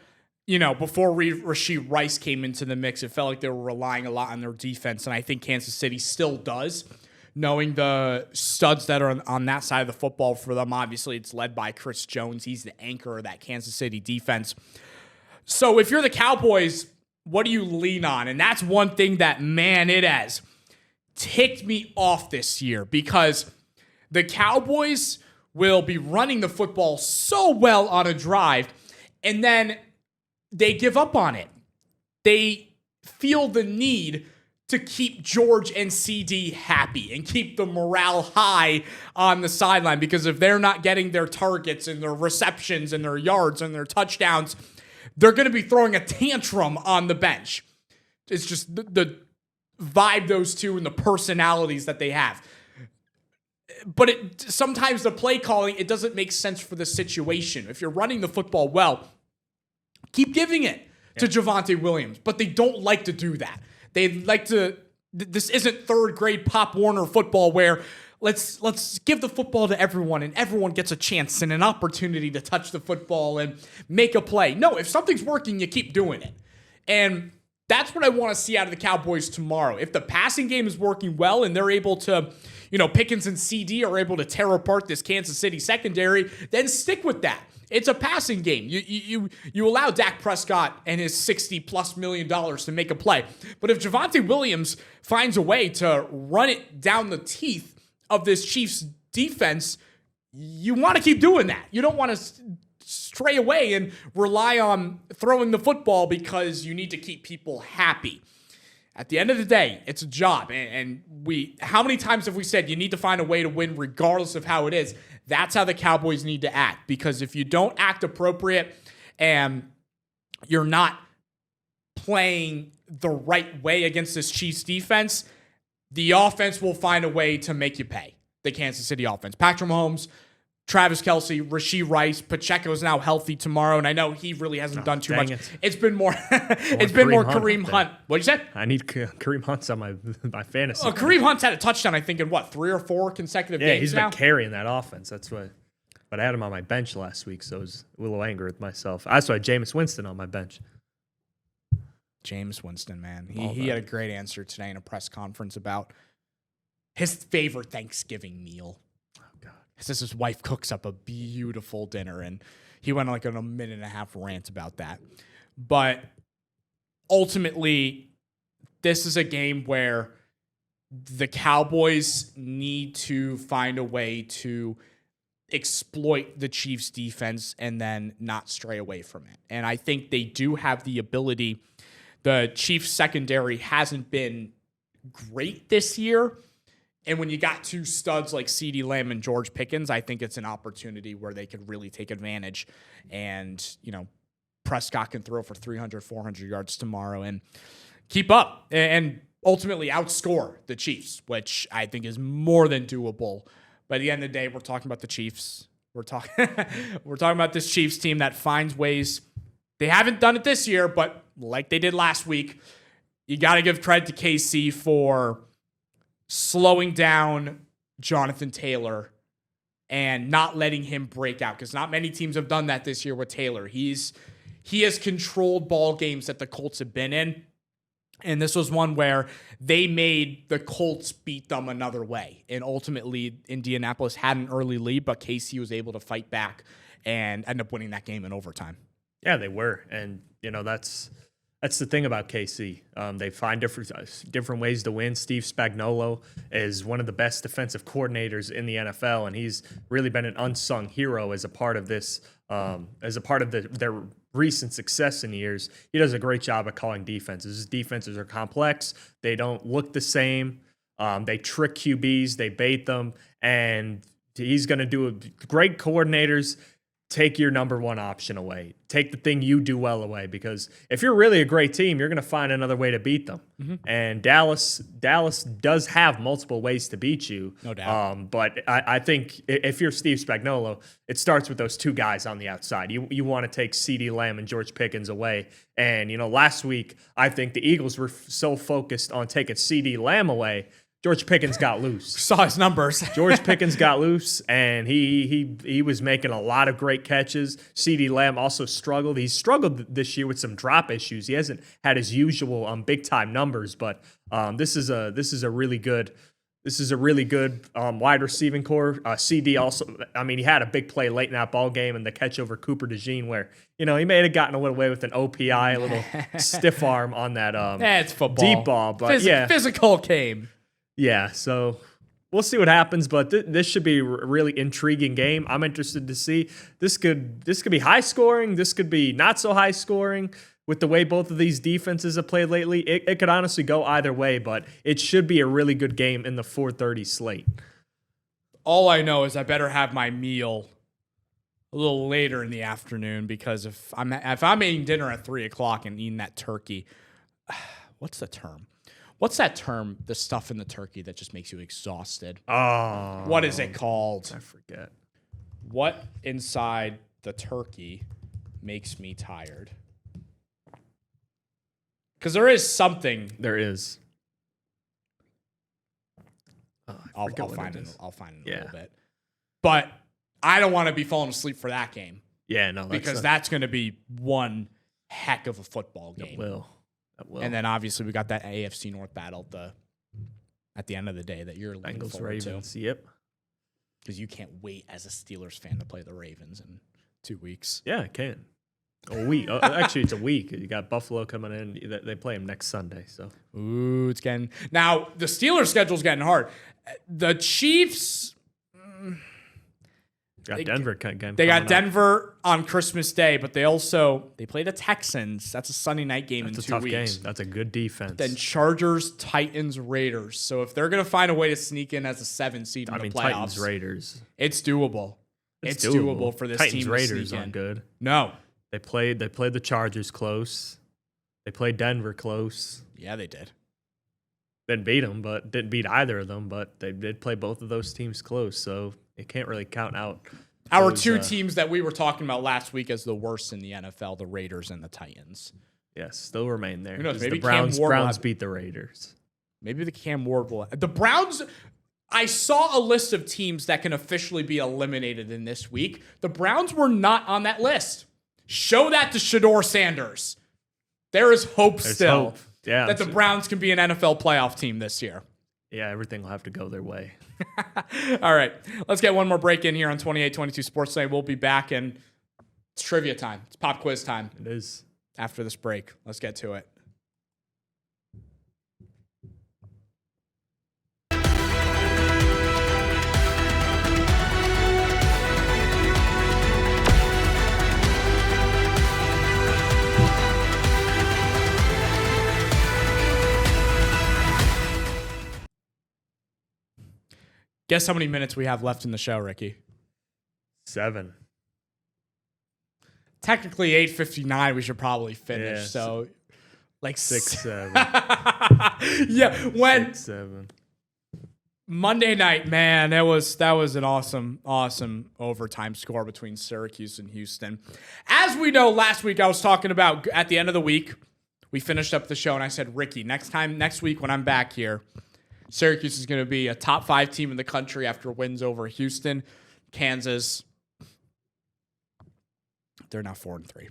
before Rashee Rice came into the mix, it felt like they were relying a lot on their defense, and I think Kansas City still does. Knowing the studs that are on that side of the football for them, obviously it's led by Chris Jones. He's the anchor of that Kansas City defense. So if you're the Cowboys, what do you lean on? And that's one thing that, man, it has ticked me off this year, because the Cowboys will be running the football so well on a drive, and then they give up on it. They feel the need to keep George and CD happy and keep the morale high on the sideline, because if they're not getting their targets and their receptions and their yards and their touchdowns, they're going to be throwing a tantrum on the bench. It's just the vibe those two and the personalities that they have. But sometimes the play calling, it doesn't make sense for the situation. If you're running the football well, keep giving it to Javonte Williams. But they don't like to do that. They like to. This isn't third grade Pop Warner football where let's give the football to everyone and everyone gets a chance and an opportunity to touch the football and make a play. No, if something's working, you keep doing it. And that's what I want to see out of the Cowboys tomorrow. If the passing game is working well and they're able to, Pickens and CD are able to tear apart this Kansas City secondary, then stick with that. It's a passing game. You allow Dak Prescott and his $60+ million to make a play. But if Javonte Williams finds a way to run it down the teeth of this Chiefs defense, you want to keep doing that. You don't want to stray away and rely on throwing the football because you need to keep people happy. At the end of the day, it's a job. And how many times have we said you need to find a way to win regardless of how it is? That's how the Cowboys need to act. Because if you don't act appropriate and you're not playing the right way against this Chiefs defense, the offense will find a way to make you pay. The Kansas City offense. Patrick Mahomes, Travis Kelce, Rashee Rice, Pacheco is now healthy tomorrow, and I know he really hasn't done too much. It's been more Kareem Hunt. What'd you say? I need Kareem Hunt on my fantasy. Oh, Kareem Hunt's had a touchdown, I think, in 3 or 4 consecutive games now? Yeah, he's been carrying that offense. That's what. But I had him on my bench last week, so I was a little angry with myself. That's why Jameis Winston on my bench. Jameis Winston, man. He had a great answer today in a press conference about his favorite Thanksgiving meal. Oh, God. He says his wife cooks up a beautiful dinner, and he went on a 1.5-minute rant about that. But ultimately, this is a game where the Cowboys need to find a way to exploit the Chiefs' defense and then not stray away from it. And I think they do have the ability. The Chiefs secondary hasn't been great this year. And when you got 2 studs like CeeDee Lamb and George Pickens, I think it's an opportunity where they could really take advantage. And, Prescott can throw for 300, 400 yards tomorrow and keep up and ultimately outscore the Chiefs, which I think is more than doable. But at the end of the day, we're talking about the Chiefs. We're talking about this Chiefs team that finds ways. They haven't done it this year, but like they did last week, you got to give credit to KC for slowing down Jonathan Taylor and not letting him break out, because not many teams have done that this year with Taylor. He has controlled ball games that the Colts have been in, and this was one where they made the Colts beat them another way. And ultimately, Indianapolis had an early lead, but KC was able to fight back and end up winning that game in overtime. Yeah, they were, and that's the thing about KC. They find different ways to win. Steve Spagnuolo is one of the best defensive coordinators in the NFL, and he's really been an unsung hero as a part of this, their recent success in years. He does a great job at calling defenses. His defenses are complex. They don't look the same. They trick QBs. They bait them, and he's going to do it. Great coordinators take your number one option away. Take the thing you do well away, because if you're really a great team, you're going to find another way to beat them. Mm-hmm. And Dallas does have multiple ways to beat you. No doubt. But I think if you're Steve Spagnuolo, it starts with those 2 guys on the outside. You want to take CeeDee Lamb and George Pickens away. And, last week, I think the Eagles were so focused on taking CeeDee Lamb away, George Pickens got loose. Saw his numbers. George Pickens got loose, and he was making a lot of great catches. CeeDee Lamb also struggled. He's struggled this year with some drop issues. He hasn't had his usual big time numbers, but this is a really good wide receiving core. CD also, he had a big play late in that ball game and the catch over Cooper DeJean where, he may have gotten away with an OPI, a little stiff arm on that it's football. Deep ball, but physical game. Yeah, so we'll see what happens, but this should be a really intriguing game. I'm interested to see. This could be high scoring. This could be not so high scoring. With the way both of these defenses have played lately, it could honestly go either way, but it should be a really good game in the 4:30 slate. All I know is I better have my meal a little later in the afternoon, because if I'm eating dinner at 3:00 and eating that turkey, what's the term? What's that term, the stuff in the turkey that just makes you exhausted? Oh. What is it called? I forget. What inside the turkey makes me tired? Because there is something. There is. I'll find it in a little bit. But I don't want to be falling asleep for that game. Yeah, no. That's going to be one heck of a football game. It will. And then obviously we got that AFC North battle at the end of the day that you're looking Bengals, forward Ravens, to. Yep. Because you can't wait as a Steelers fan to play the Ravens in 2 weeks. Yeah, I can. A week. Actually, it's a week. You got Buffalo coming in. They play them next Sunday. So. Ooh, it's getting... Now, the Steelers' schedule's getting hard. The Chiefs... Denver They got Denver on Christmas Day, but they play the Texans. That's a Sunday night game in 2 weeks. That's a tough game. That's a good defense. Then Chargers, Titans, Raiders. So if they're going to find a way to sneak in as a 7 seed in the playoffs, Titans, Raiders. It's doable. It's doable for this Titans, team. Raiders to sneak aren't in. good. No, They played the Chargers close. They played Denver close. Yeah, they did. Didn't beat them, but didn't beat either of them. But they did play both of those teams close, so it can't really count out. Our two teams that we were talking about last week as the worst in the NFL, the Raiders and the Titans. Yes, still remain there. Who knows? Maybe The Browns beat the Raiders. Maybe the Cam Ward will. The Browns, I saw a list of teams that can officially be eliminated in this week. The Browns were not on that list. Show that to Shador Sanders. There is hope still hope. Yeah, that the Browns can be an NFL playoff team this year. Yeah, everything will have to go their way. All right, let's get one more break in here on 28-22 Sports Night. We'll be back, and it's trivia time. It's pop quiz time. It is. After this break, let's get to it. Guess how many minutes we have left in the show, Ricky? 7. Technically 8:59. We should probably finish. Yeah, so, like 6, 7. Yeah, when 6, 7. Monday night, man, that was an awesome overtime score between Syracuse and Houston. As we know, last week I was talking about at the end of the week, we finished up the show and I said, Ricky, next week when I'm back here, Syracuse is going to be a top 5 team in the country after wins over Houston, Kansas. They're now 4-3.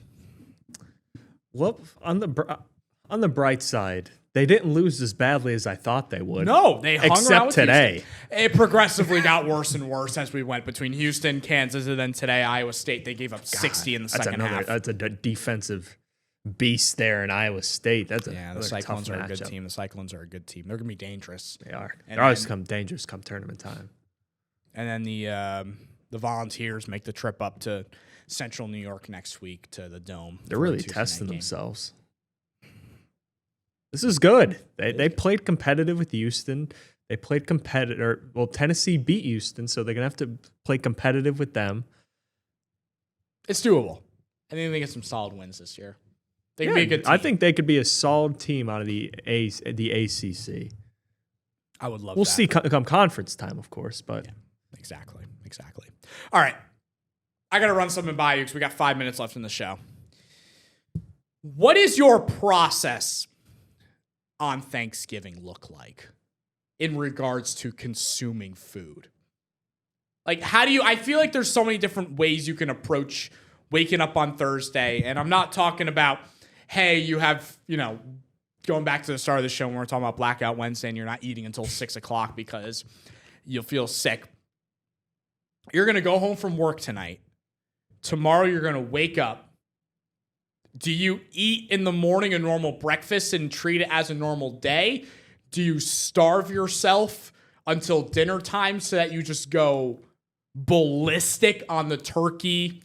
Well, on the bright side, they didn't lose as badly as I thought they would. No, they hung around except with today. Houston. It progressively got worse and worse as we went between Houston, Kansas, and then today Iowa State. They gave up 60 in the second half. That's a defensive beast there in Iowa State. The Cyclones are a good team. The Cyclones are a good team. They're going to be dangerous. They are. They're always dangerous come tournament time. And then the Volunteers make the trip up to Central New York next week to the Dome. They're really testing themselves. This is good. They played competitive with Houston. They played competitor. Well, Tennessee beat Houston, so they're going to have to play competitive with them. It's doable. I think they get some solid wins this year. They can be a good team. I think they could be a solid team out of the ACC. I would love that. We'll see come conference time, of course, but yeah, exactly. All right. I got to run something by you because we got 5 minutes left in the show. What is your process on Thanksgiving look like in regards to consuming food? Like, I feel like there's so many different ways you can approach waking up on Thursday. And I'm not talking about, hey, you have, going back to the start of the show when we're talking about Blackout Wednesday and you're not eating until 6 o'clock because you'll feel sick. You're going to go home from work tonight. Tomorrow you're going to wake up. Do you eat in the morning a normal breakfast and treat it as a normal day? Do you starve yourself until dinner time so that you just go ballistic on the turkey,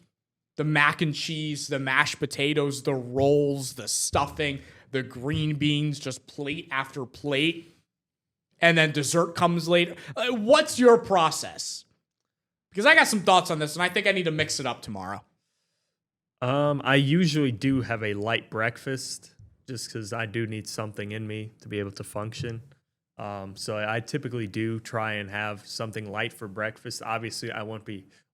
the mac and cheese, the mashed potatoes, the rolls, the stuffing, the green beans, just plate after plate, and then dessert comes later? What's your process? Because I got some thoughts on this, and I think I need to mix it up tomorrow. I usually do have a light breakfast just because I do need something in me to be able to function. So I typically do try and have something light for breakfast. Obviously,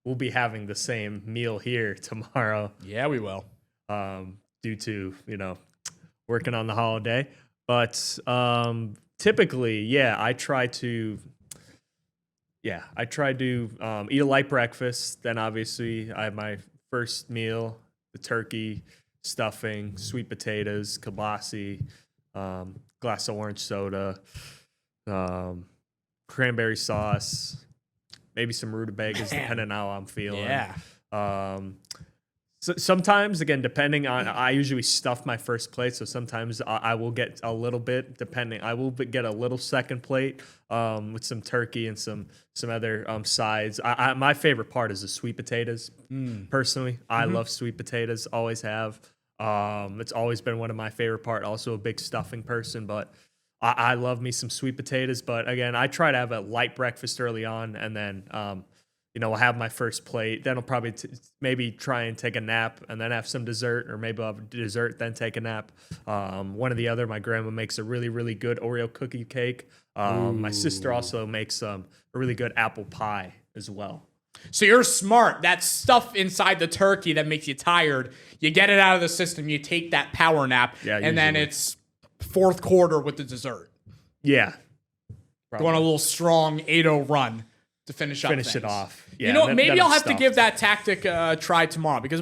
we'll be having the same meal here tomorrow. Yeah, we will. Due to, working on the holiday. But typically, I try to eat a light breakfast. Then obviously I have my first meal, the turkey, stuffing, sweet potatoes, kielbasa, glass of orange soda, cranberry sauce, maybe some rutabagas, depending on how I'm feeling. Yeah. So sometimes, again, depending on, I usually stuff my first plate. So sometimes I will get a little bit, I will get a little second plate with some turkey and some other sides. My favorite part is the sweet potatoes. Personally, I love sweet potatoes, always have. It's always been one of my favorite part. Also a big stuffing person, but I love me some sweet potatoes. But again, I try to have a light breakfast early on, and then I'll have my first plate. Then I'll probably maybe try and take a nap and then have some dessert, or maybe I'll have dessert, then take a nap. One or the other. My grandma makes a really, really good Oreo cookie cake. My sister also makes a really good apple pie as well. So you're smart. That stuff inside the turkey that makes you tired, you get it out of the system, you take that power nap, and then it's fourth quarter with the dessert. Yeah. Probably. Going a little strong 8-0 run to finish it off. Yeah, maybe I'll have to give that tactic a try tomorrow, because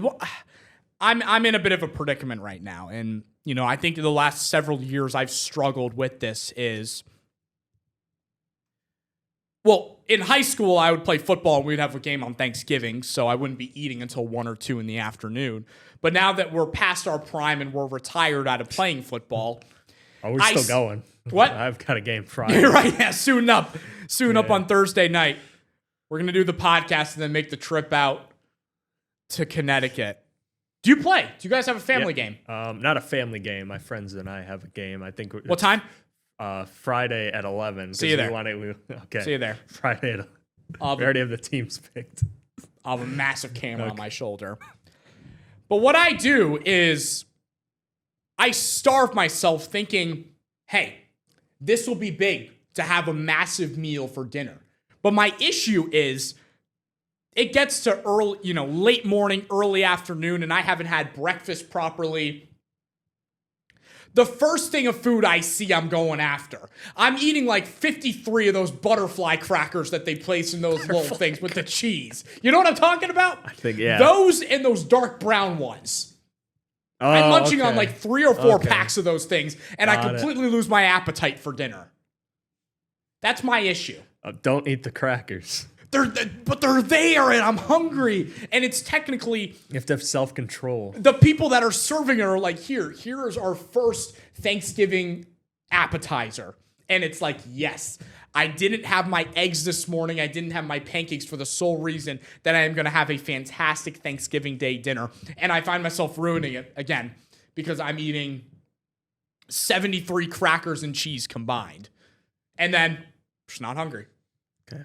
I'm in a bit of a predicament right now. And, I think the last several years I've struggled with this is, well, in high school, I would play football and we'd have a game on Thanksgiving, so I wouldn't be eating until 1 or 2 in the afternoon. But now that we're past our prime and we're retired out of playing football. Oh, we're still going. What? I've got a game Friday. Right, yeah, soon up on Thursday night. We're going to do the podcast and then make the trip out to Connecticut. Do you play? Do you guys have a family game? Not a family game. My friends and I have a game. I think. What time? Friday at 11. See you there. Okay. See you there. Friday at 11. We already have the teams picked. I'll have a massive camera on my shoulder. But what I do is I starve myself thinking, hey, this will be big to have a massive meal for dinner. But my issue is it gets to late morning, early afternoon, and I haven't had breakfast properly. The first thing of food I see, I'm going after. I'm eating like 53 of those butterfly crackers that they place in those little things with the cheese. You know what I'm talking about? I think, yeah. Those and those dark brown ones. I'm munching on like 3 or 4 packs of those things, and I completely lose my appetite for dinner. That's my issue. Don't eat the crackers. But they're there, and I'm hungry, and it's technically... You have to have self-control. The people that are serving it are like, here's our first Thanksgiving appetizer. And it's like, yes, I didn't have my eggs this morning. I didn't have my pancakes for the sole reason that I am going to have a fantastic Thanksgiving Day dinner. And I find myself ruining it again because I'm eating 73 crackers and cheese combined. And then, just not hungry. Okay.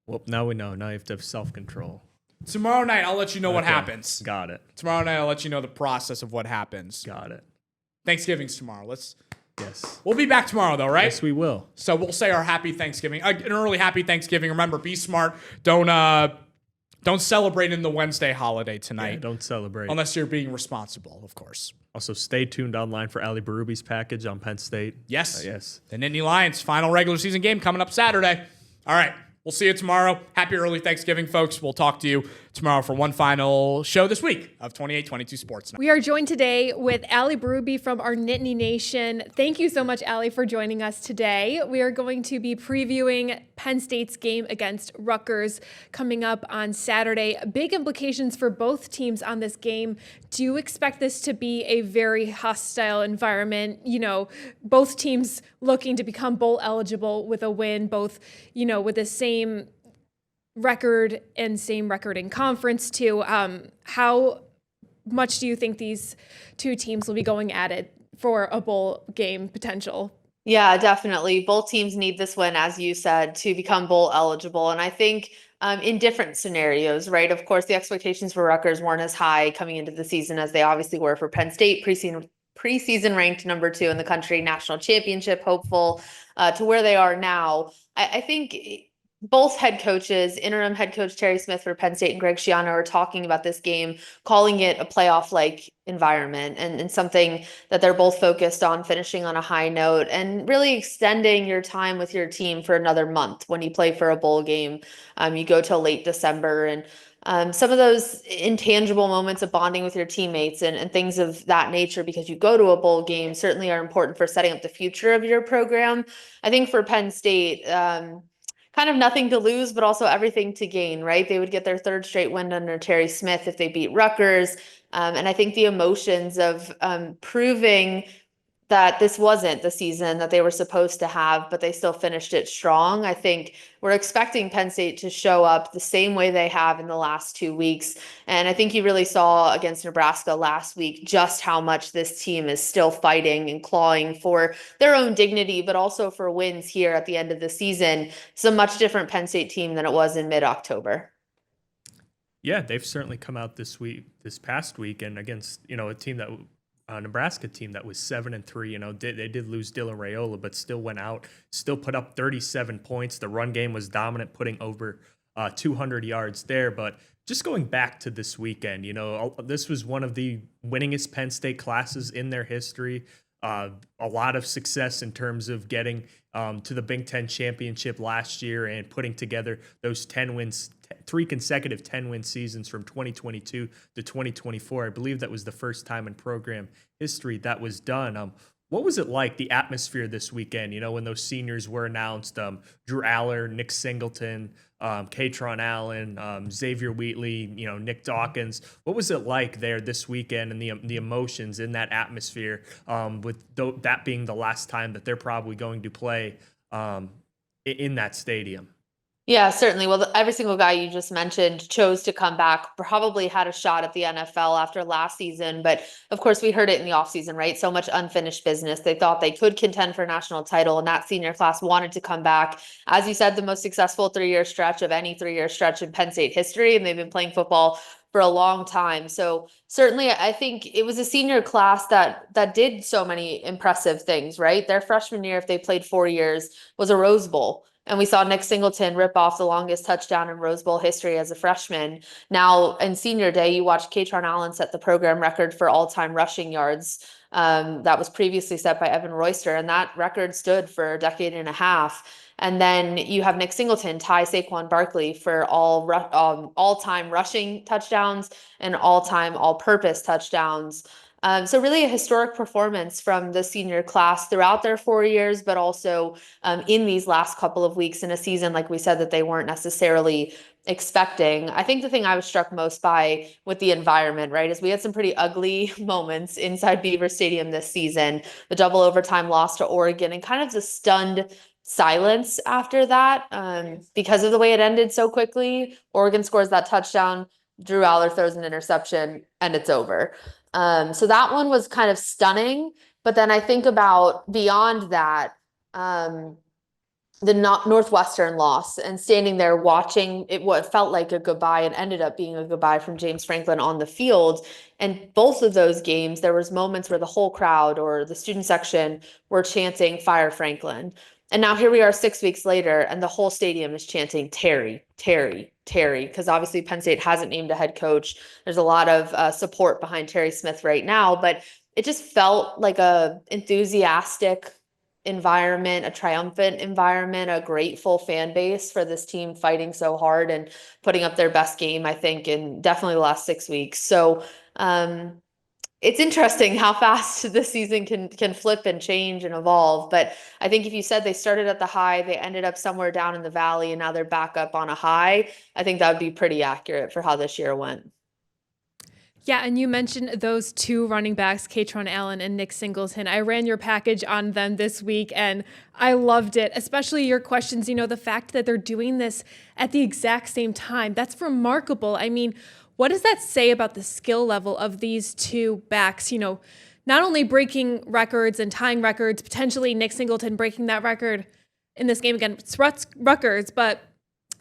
Well, now we know. Now you have to have self-control. Tomorrow night, I'll let you know what happens. Got it. Tomorrow night, I'll let you know the process of what happens. Got it. Thanksgiving's tomorrow. Yes. We'll be back tomorrow, though, right? Yes, we will. So we'll say our happy Thanksgiving, an early happy Thanksgiving. Remember, be smart. Don't celebrate in the Wednesday holiday tonight. Yeah, don't celebrate. Unless you're being responsible, of course. Also, stay tuned online for Allie Berube's package on Penn State. Yes. Yes. The Nittany Lions final regular season game coming up Saturday. All right. We'll see you tomorrow. Happy early Thanksgiving, folks. We'll talk to you tomorrow for one final show this week of 2822 Sports Night. We are joined today with Allie Berube from our Nittany Nation. Thank you so much, Allie, for joining us today. We are going to be previewing Penn State's game against Rutgers coming up on Saturday. Big implications for both teams on this game. Do you expect this to be a very hostile environment? Both teams looking to become bowl eligible with a win, both, with the same record and same record in conference too. How much do you think these two teams will be going at it for a bowl game potential? Yeah, definitely. Both teams need this win, as you said, to become bowl eligible. And I think in different scenarios, right? Of course, the expectations for Rutgers weren't as high coming into the season as they obviously were for Penn State, preseason ranked number 2 in the country, national championship hopeful, to where they are now. I think both head coaches, interim head coach Terry Smith for Penn State and Greg Schiano, are talking about this game, calling it a playoff-like environment and something that they're both focused on, finishing on a high note and really extending your time with your team for another month. When you play for a bowl game, you go till late December, and some of those intangible moments of bonding with your teammates and things of that nature, because you go to a bowl game, certainly are important for setting up the future of your program. I think for Penn State, kind of nothing to lose, but also everything to gain, right? They would get their 3rd straight win under Terry Smith if they beat Rutgers. And I think the emotions of proving that this wasn't the season that they were supposed to have, but they still finished it strong. I think we're expecting Penn State to show up the same way they have in the last 2 weeks. And I think you really saw against Nebraska last week just how much this team is still fighting and clawing for their own dignity, but also for wins here at the end of the season. It's a much different Penn State team than it was in mid-October. Yeah, they've certainly come out this past weekend against, a team that a Nebraska team that was 7-3. They did lose Dylan Raiola, but still went out, still put up 37 points. The run game was dominant, putting over 200 yards there. But just going back to this weekend, this was one of the winningest Penn State classes in their history. A lot of success in terms of getting to the Big Ten championship last year and putting together those 10 wins, 3 consecutive 10-win seasons from 2022 to 2024. I believe that was the first time in program history that was done. What was it like, the atmosphere this weekend, when those seniors were announced? Drew Aller, Nick Singleton, Katron Allen, Xavier Wheatley, Nick Dawkins. What was it like there this weekend, and the emotions in that atmosphere, with that being the last time that they're probably going to play in that stadium? Yeah, certainly. Well, every single guy you just mentioned chose to come back, probably had a shot at the NFL after last season. But of course, we heard it in the offseason, right? So much unfinished business. They thought they could contend for a national title, and that senior class wanted to come back. As you said, the most successful 3-year stretch of any 3-year stretch in Penn State history, and they've been playing football for a long time. So certainly I think it was a senior class that did so many impressive things, right? Their freshman year, if they played 4 years, was a Rose Bowl. And we saw Nick Singleton rip off the longest touchdown in Rose Bowl history as a freshman. Now, in senior day, you watched Katron Allen set the program record for all-time rushing yards. That was previously set by Evan Royster, and that record stood for a decade and a half. And then you have Nick Singleton tie Saquon Barkley for all-time rushing touchdowns and all-time all-purpose touchdowns. So really a historic performance from the senior class throughout their 4 years, but also in these last couple of weeks in a season, like we said, that they weren't necessarily expecting. I think the thing I was struck most by with the environment, right, is we had some pretty ugly moments inside Beaver Stadium this season. The double overtime loss to Oregon and kind of the stunned silence after that because of the way it ended so quickly. Oregon scores that touchdown, Drew Aller throws an interception, and it's over. So that one was kind of stunning. But then I think about beyond that, the Northwestern loss and standing there watching it, what felt like a goodbye and ended up being a goodbye from James Franklin on the field. And both of those games, there was moments where the whole crowd or the student section were chanting "Fire Franklin." And now here we are 6 weeks later, and the whole stadium is chanting Terry, Terry, Terry, because obviously Penn State hasn't named a head coach. There's a lot of support behind Terry Smith right now, but it just felt like a enthusiastic environment, a triumphant environment, a grateful fan base for this team fighting so hard and putting up their best game, I think, in definitely the last 6 weeks. So it's interesting how fast this season can flip and change and evolve. But I think if you said they started at the high, they ended up somewhere down in the valley, and now they're back up on a high, I think that would be pretty accurate for how this year went. Yeah, and you mentioned those two running backs, Katron Allen and Nick Singleton. I ran your package on them this week, and I loved it, especially your questions. The fact that they're doing this at the exact same time, that's remarkable. I mean, what does that say about the skill level of these two backs? Not only breaking records and tying records, potentially Nick Singleton breaking that record in this game against Rutgers, but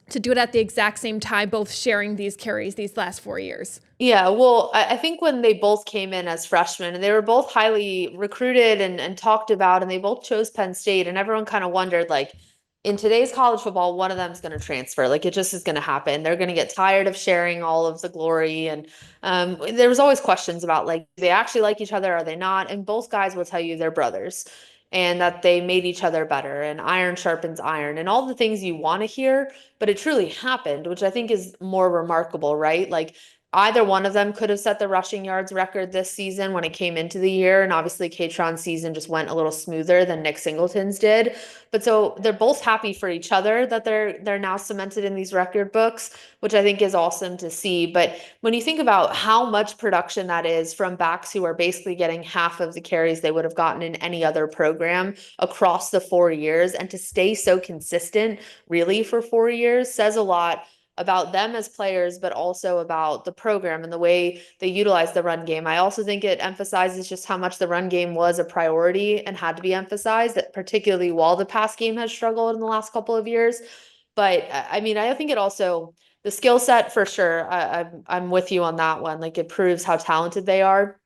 to do it at the exact same time, both sharing these carries these last 4 years. Yeah, well, I think when they both came in as freshmen, and they were both highly recruited and talked about, and they both chose Penn State, and everyone kind of wondered, like, in today's college football, one of them is going to transfer. Like, it just is going to happen. They're going to get tired of sharing all of the glory. And there was always questions about, like, do they actually like each other? Are they not? And both guys will tell you they're brothers and that they made each other better, and iron sharpens iron, and all the things you want to hear, but it truly happened, which I think is more remarkable, right? Like, either one of them could have set the rushing yards record this season when it came into the year. And obviously Katron's season just went a little smoother than Nick Singleton's did. But so they're both happy for each other that they're now cemented in these record books, which I think is awesome to see. But when you think about how much production that is from backs who are basically getting half of the carries they would have gotten in any other program across the 4 years, and to stay so consistent really for 4 years says a lot about them as players, but also about the program and the way they utilize the run game. I also think it emphasizes just how much the run game was a priority and had to be emphasized, that particularly while the pass game has struggled in the last couple of years. But I mean, I think it also the skill set for sure. I'm with you on that one. Like, it proves how talented they are.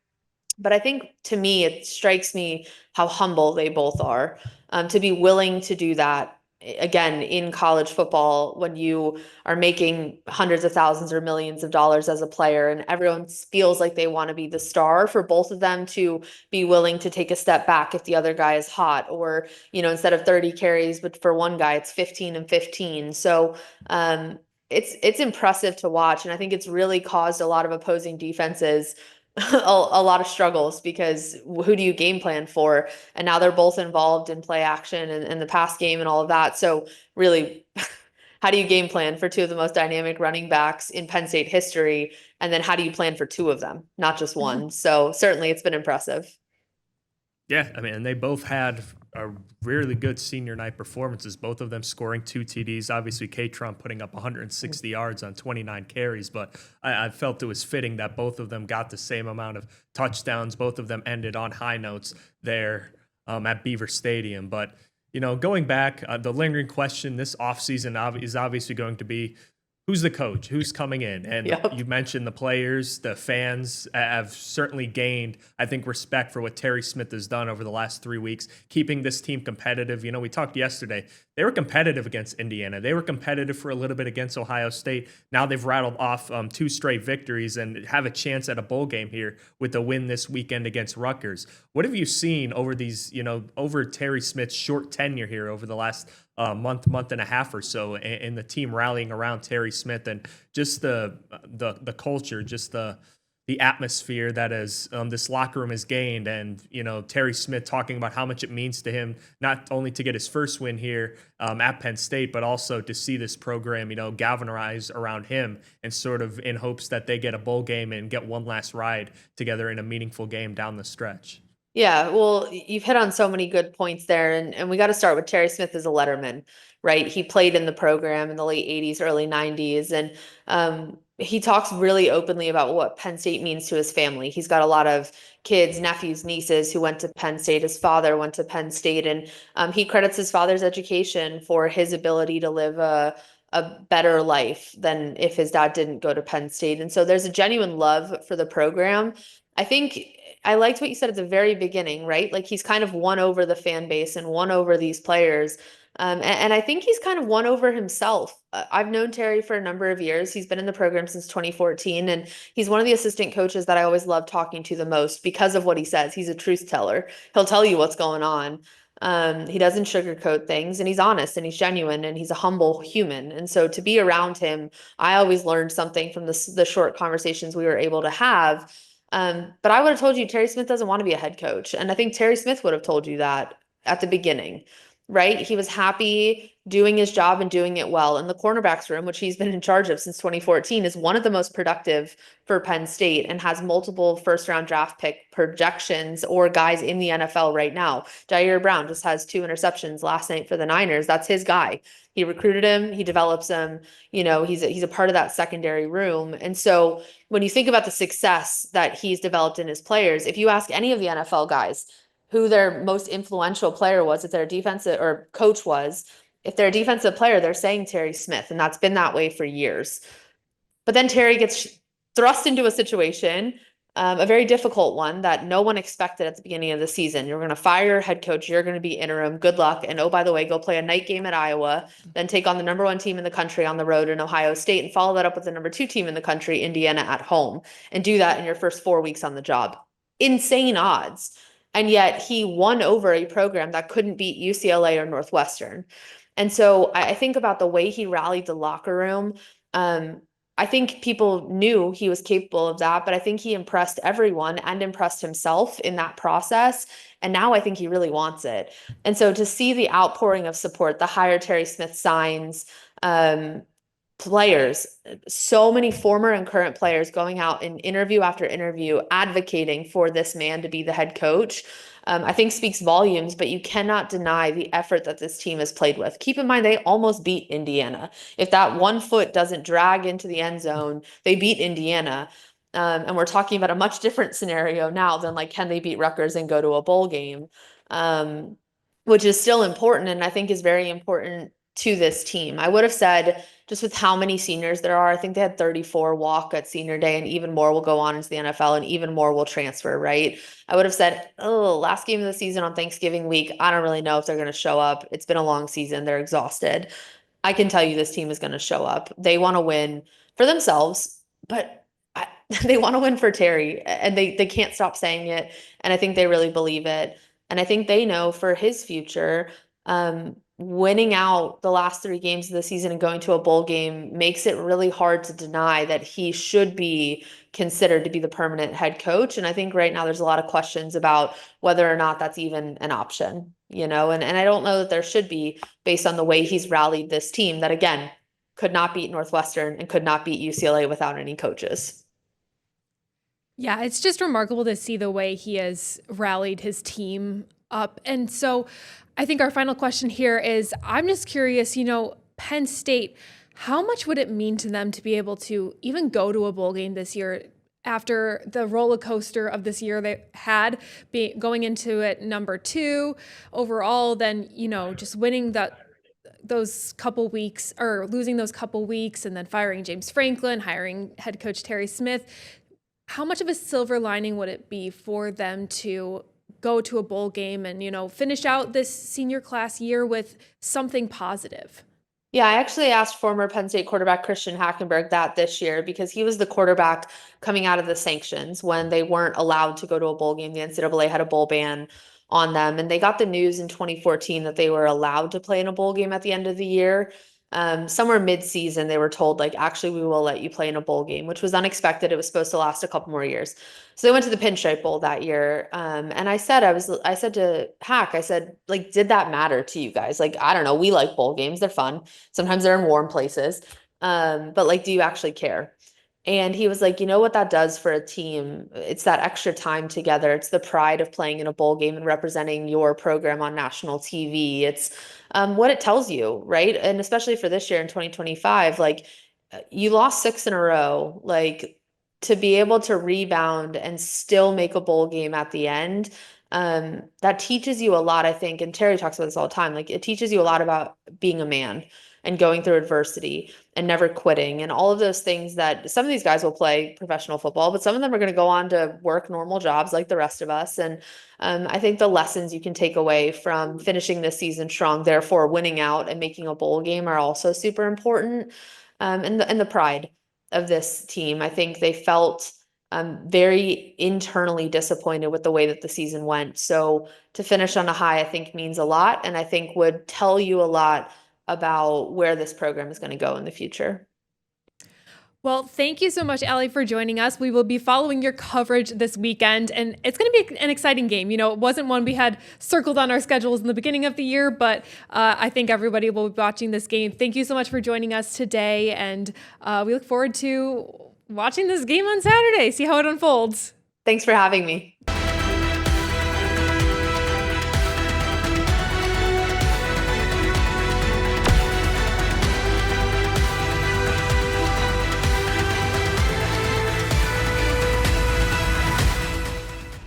But I think, to me, it strikes me how humble they both are, to be willing to do that again in college football when you are making hundreds of thousands or millions of dollars as a player, and everyone feels like they want to be the star. For both of them to be willing to take a step back if the other guy is hot, or, instead of 30 carries, but for one guy it's 15 and 15. So it's impressive to watch, and I think it's really caused a lot of opposing defenses a lot of struggles, because who do you game plan for? And now they're both involved in play action and the pass game and all of that. So really, how do you game plan for two of the most dynamic running backs in Penn State history? And then how do you plan for two of them, not just one? So certainly it's been impressive. Yeah, I mean, and they both had a really good senior night performances, both of them scoring 2 TDs. Obviously, K-Tron putting up 160 yards on 29 carries, but I felt it was fitting that both of them got the same amount of touchdowns. Both of them ended on high notes there at Beaver Stadium. But, going back, the lingering question this offseason is obviously going to be, who's the coach? Who's coming in? And you mentioned the players, the fans have certainly gained, I think, respect for what Terry Smith has done over the last 3 weeks, keeping this team competitive. We talked yesterday. They were competitive against Indiana. They were competitive for a little bit against Ohio State. Now they've rattled off 2 straight victories and have a chance at a bowl game here with a win this weekend against Rutgers. What have you seen over these, over Terry Smith's short tenure here over the last month and a half or so, and the team rallying around Terry Smith, and just the culture, just the atmosphere that is this locker room has gained, and Terry Smith talking about how much it means to him not only to get his first win here at Penn State, but also to see this program galvanize around him, and sort of in hopes that they get a bowl game and get one last ride together in a meaningful game down the stretch. Yeah, well, you've hit on so many good points there, and we got to start with Terry Smith as a letterman, right? He played in the program in the late 80s, early 90s, and he talks really openly about what Penn State means to his family. He's got a lot of kids, nephews, nieces who went to Penn State. His father went to Penn State, and he credits his father's education for his ability to live a better life than if his dad didn't go to Penn State. And so there's a genuine love for the program. I think I liked what you said at the very beginning, right? Like, he's kind of won over the fan base and won over these players. And I think he's kind of won over himself. I've known Terry for a number of years. He's been in the program since 2014, and he's one of the assistant coaches that I always love talking to the most because of what he says. He's a truth teller. He'll tell you what's going on. He doesn't sugarcoat things, and he's honest and he's genuine and he's a humble human. And so to be around him, I always learned something from the short conversations we were able to have. But I would have told you Terry Smith doesn't want to be a head coach. And I think Terry Smith would have told you that at the beginning, right? He was happy doing his job and doing it well. And the cornerbacks room, which he's been in charge of since 2014, is one of the most productive for Penn State and has multiple first-round draft pick projections or guys in the NFL right now. Jair Brown just has 2 interceptions last night for the Niners. That's his guy. He recruited him. He develops him. He's a part of that secondary room. And so when you think about the success that he's developed in his players, if you ask any of the NFL guys who their most influential player was, if their defensive or coach was, if they're a defensive player, they're saying Terry Smith, and that's been that way for years. But then Terry gets thrust into a situation, a very difficult one that no one expected at the beginning of the season. You're going to fire your head coach. You're going to be interim. Good luck. And oh, by the way, go play a night game at Iowa, then take on the number 1 team in the country on the road in Ohio State, and follow that up with the number 2 team in the country, Indiana, at home, and do that in your first 4 weeks on the job. Insane odds. And yet he won over a program that couldn't beat UCLA or Northwestern. And so I think about the way he rallied the locker room. I think people knew he was capable of that, but I think he impressed everyone and impressed himself in that process. And now I think he really wants it. And so to see the outpouring of support, the hire Terry Smith signs, players, so many former and current players going out in interview after interview, advocating for this man to be the head coach, I think speaks volumes, but you cannot deny the effort that this team has played with. Keep in mind, they almost beat Indiana. If that one foot doesn't drag into the end zone, they beat Indiana. And we're talking about a much different scenario now than like, can they beat Rutgers and go to a bowl game? Which is still important, and I think is very important to this team. I would have said just with how many seniors there are. I think they had 34 walk at senior day, and even more will go on into the NFL, and even more will transfer, right? I would have said, oh, last game of the season on Thanksgiving week, I don't really know if they're going to show up. It's been a long season. They're exhausted. I can tell you this team is going to show up. They want to win for themselves, but they want to win for Terry, and they can't stop saying it. And I think they really believe it. And I think they know for his future, winning out the last 3 games of the season and going to a bowl game makes it really hard to deny that he should be considered to be the permanent head coach. And I think right now there's a lot of questions about whether or not that's even an option, and I don't know that there should be, based on the way he's rallied this team that, again, could not beat Northwestern and could not beat UCLA without any coaches. Yeah, it's just remarkable to see the way he has rallied his team up. And so I think our final question here is, I'm just curious, Penn State, how much would it mean to them to be able to even go to a bowl game this year after the roller coaster of this year they had, going into it number 2 overall, then, just winning those couple weeks, or losing those couple weeks, and then firing James Franklin, hiring head coach Terry Smith. How much of a silver lining would it be for them to go to a bowl game and, finish out this senior class year with something positive? Yeah, I actually asked former Penn State quarterback Christian Hackenberg that this year, because he was the quarterback coming out of the sanctions when they weren't allowed to go to a bowl game. The NCAA had a bowl ban on them, and they got the news in 2014 that they were allowed to play in a bowl game at the end of the year. Somewhere mid-season, they were told, actually, we will let you play in a bowl game, which was unexpected. It was supposed to last a couple more years. So they went to the Pinstripe Bowl that year. And I said to Hack, did that matter to you guys? I don't know. We like bowl games. They're fun. Sometimes they're in warm places. But do you actually care? And he was like, you know what that does for a team? It's that extra time together. It's the pride of playing in a bowl game and representing your program on national TV. It's what it tells you, right? And especially for this year in 2025, you lost 6 in a row, to be able to rebound and still make a bowl game at the end. That teaches you a lot, I think. And Terry talks about this all the time. It teaches you a lot about being a man and going through adversity and never quitting and all of those things that some of these guys will play professional football, but some of them are going to go on to work normal jobs like the rest of us. And I think the lessons you can take away from finishing this season strong, therefore winning out and making a bowl game, are also super important. And the pride of this team, I think they felt very internally disappointed with the way that the season went. So to finish on a high, I think means a lot, and I think would tell you a lot about where this program is going to go in the future. Well, thank you so much, Allie, for joining us. We will be following your coverage this weekend, and it's going to be an exciting game. It wasn't one we had circled on our schedules in the beginning of the year, but I think everybody will be watching this game. Thank you so much for joining us today, and we look forward to watching this game on Saturday, see how it unfolds. Thanks for having me.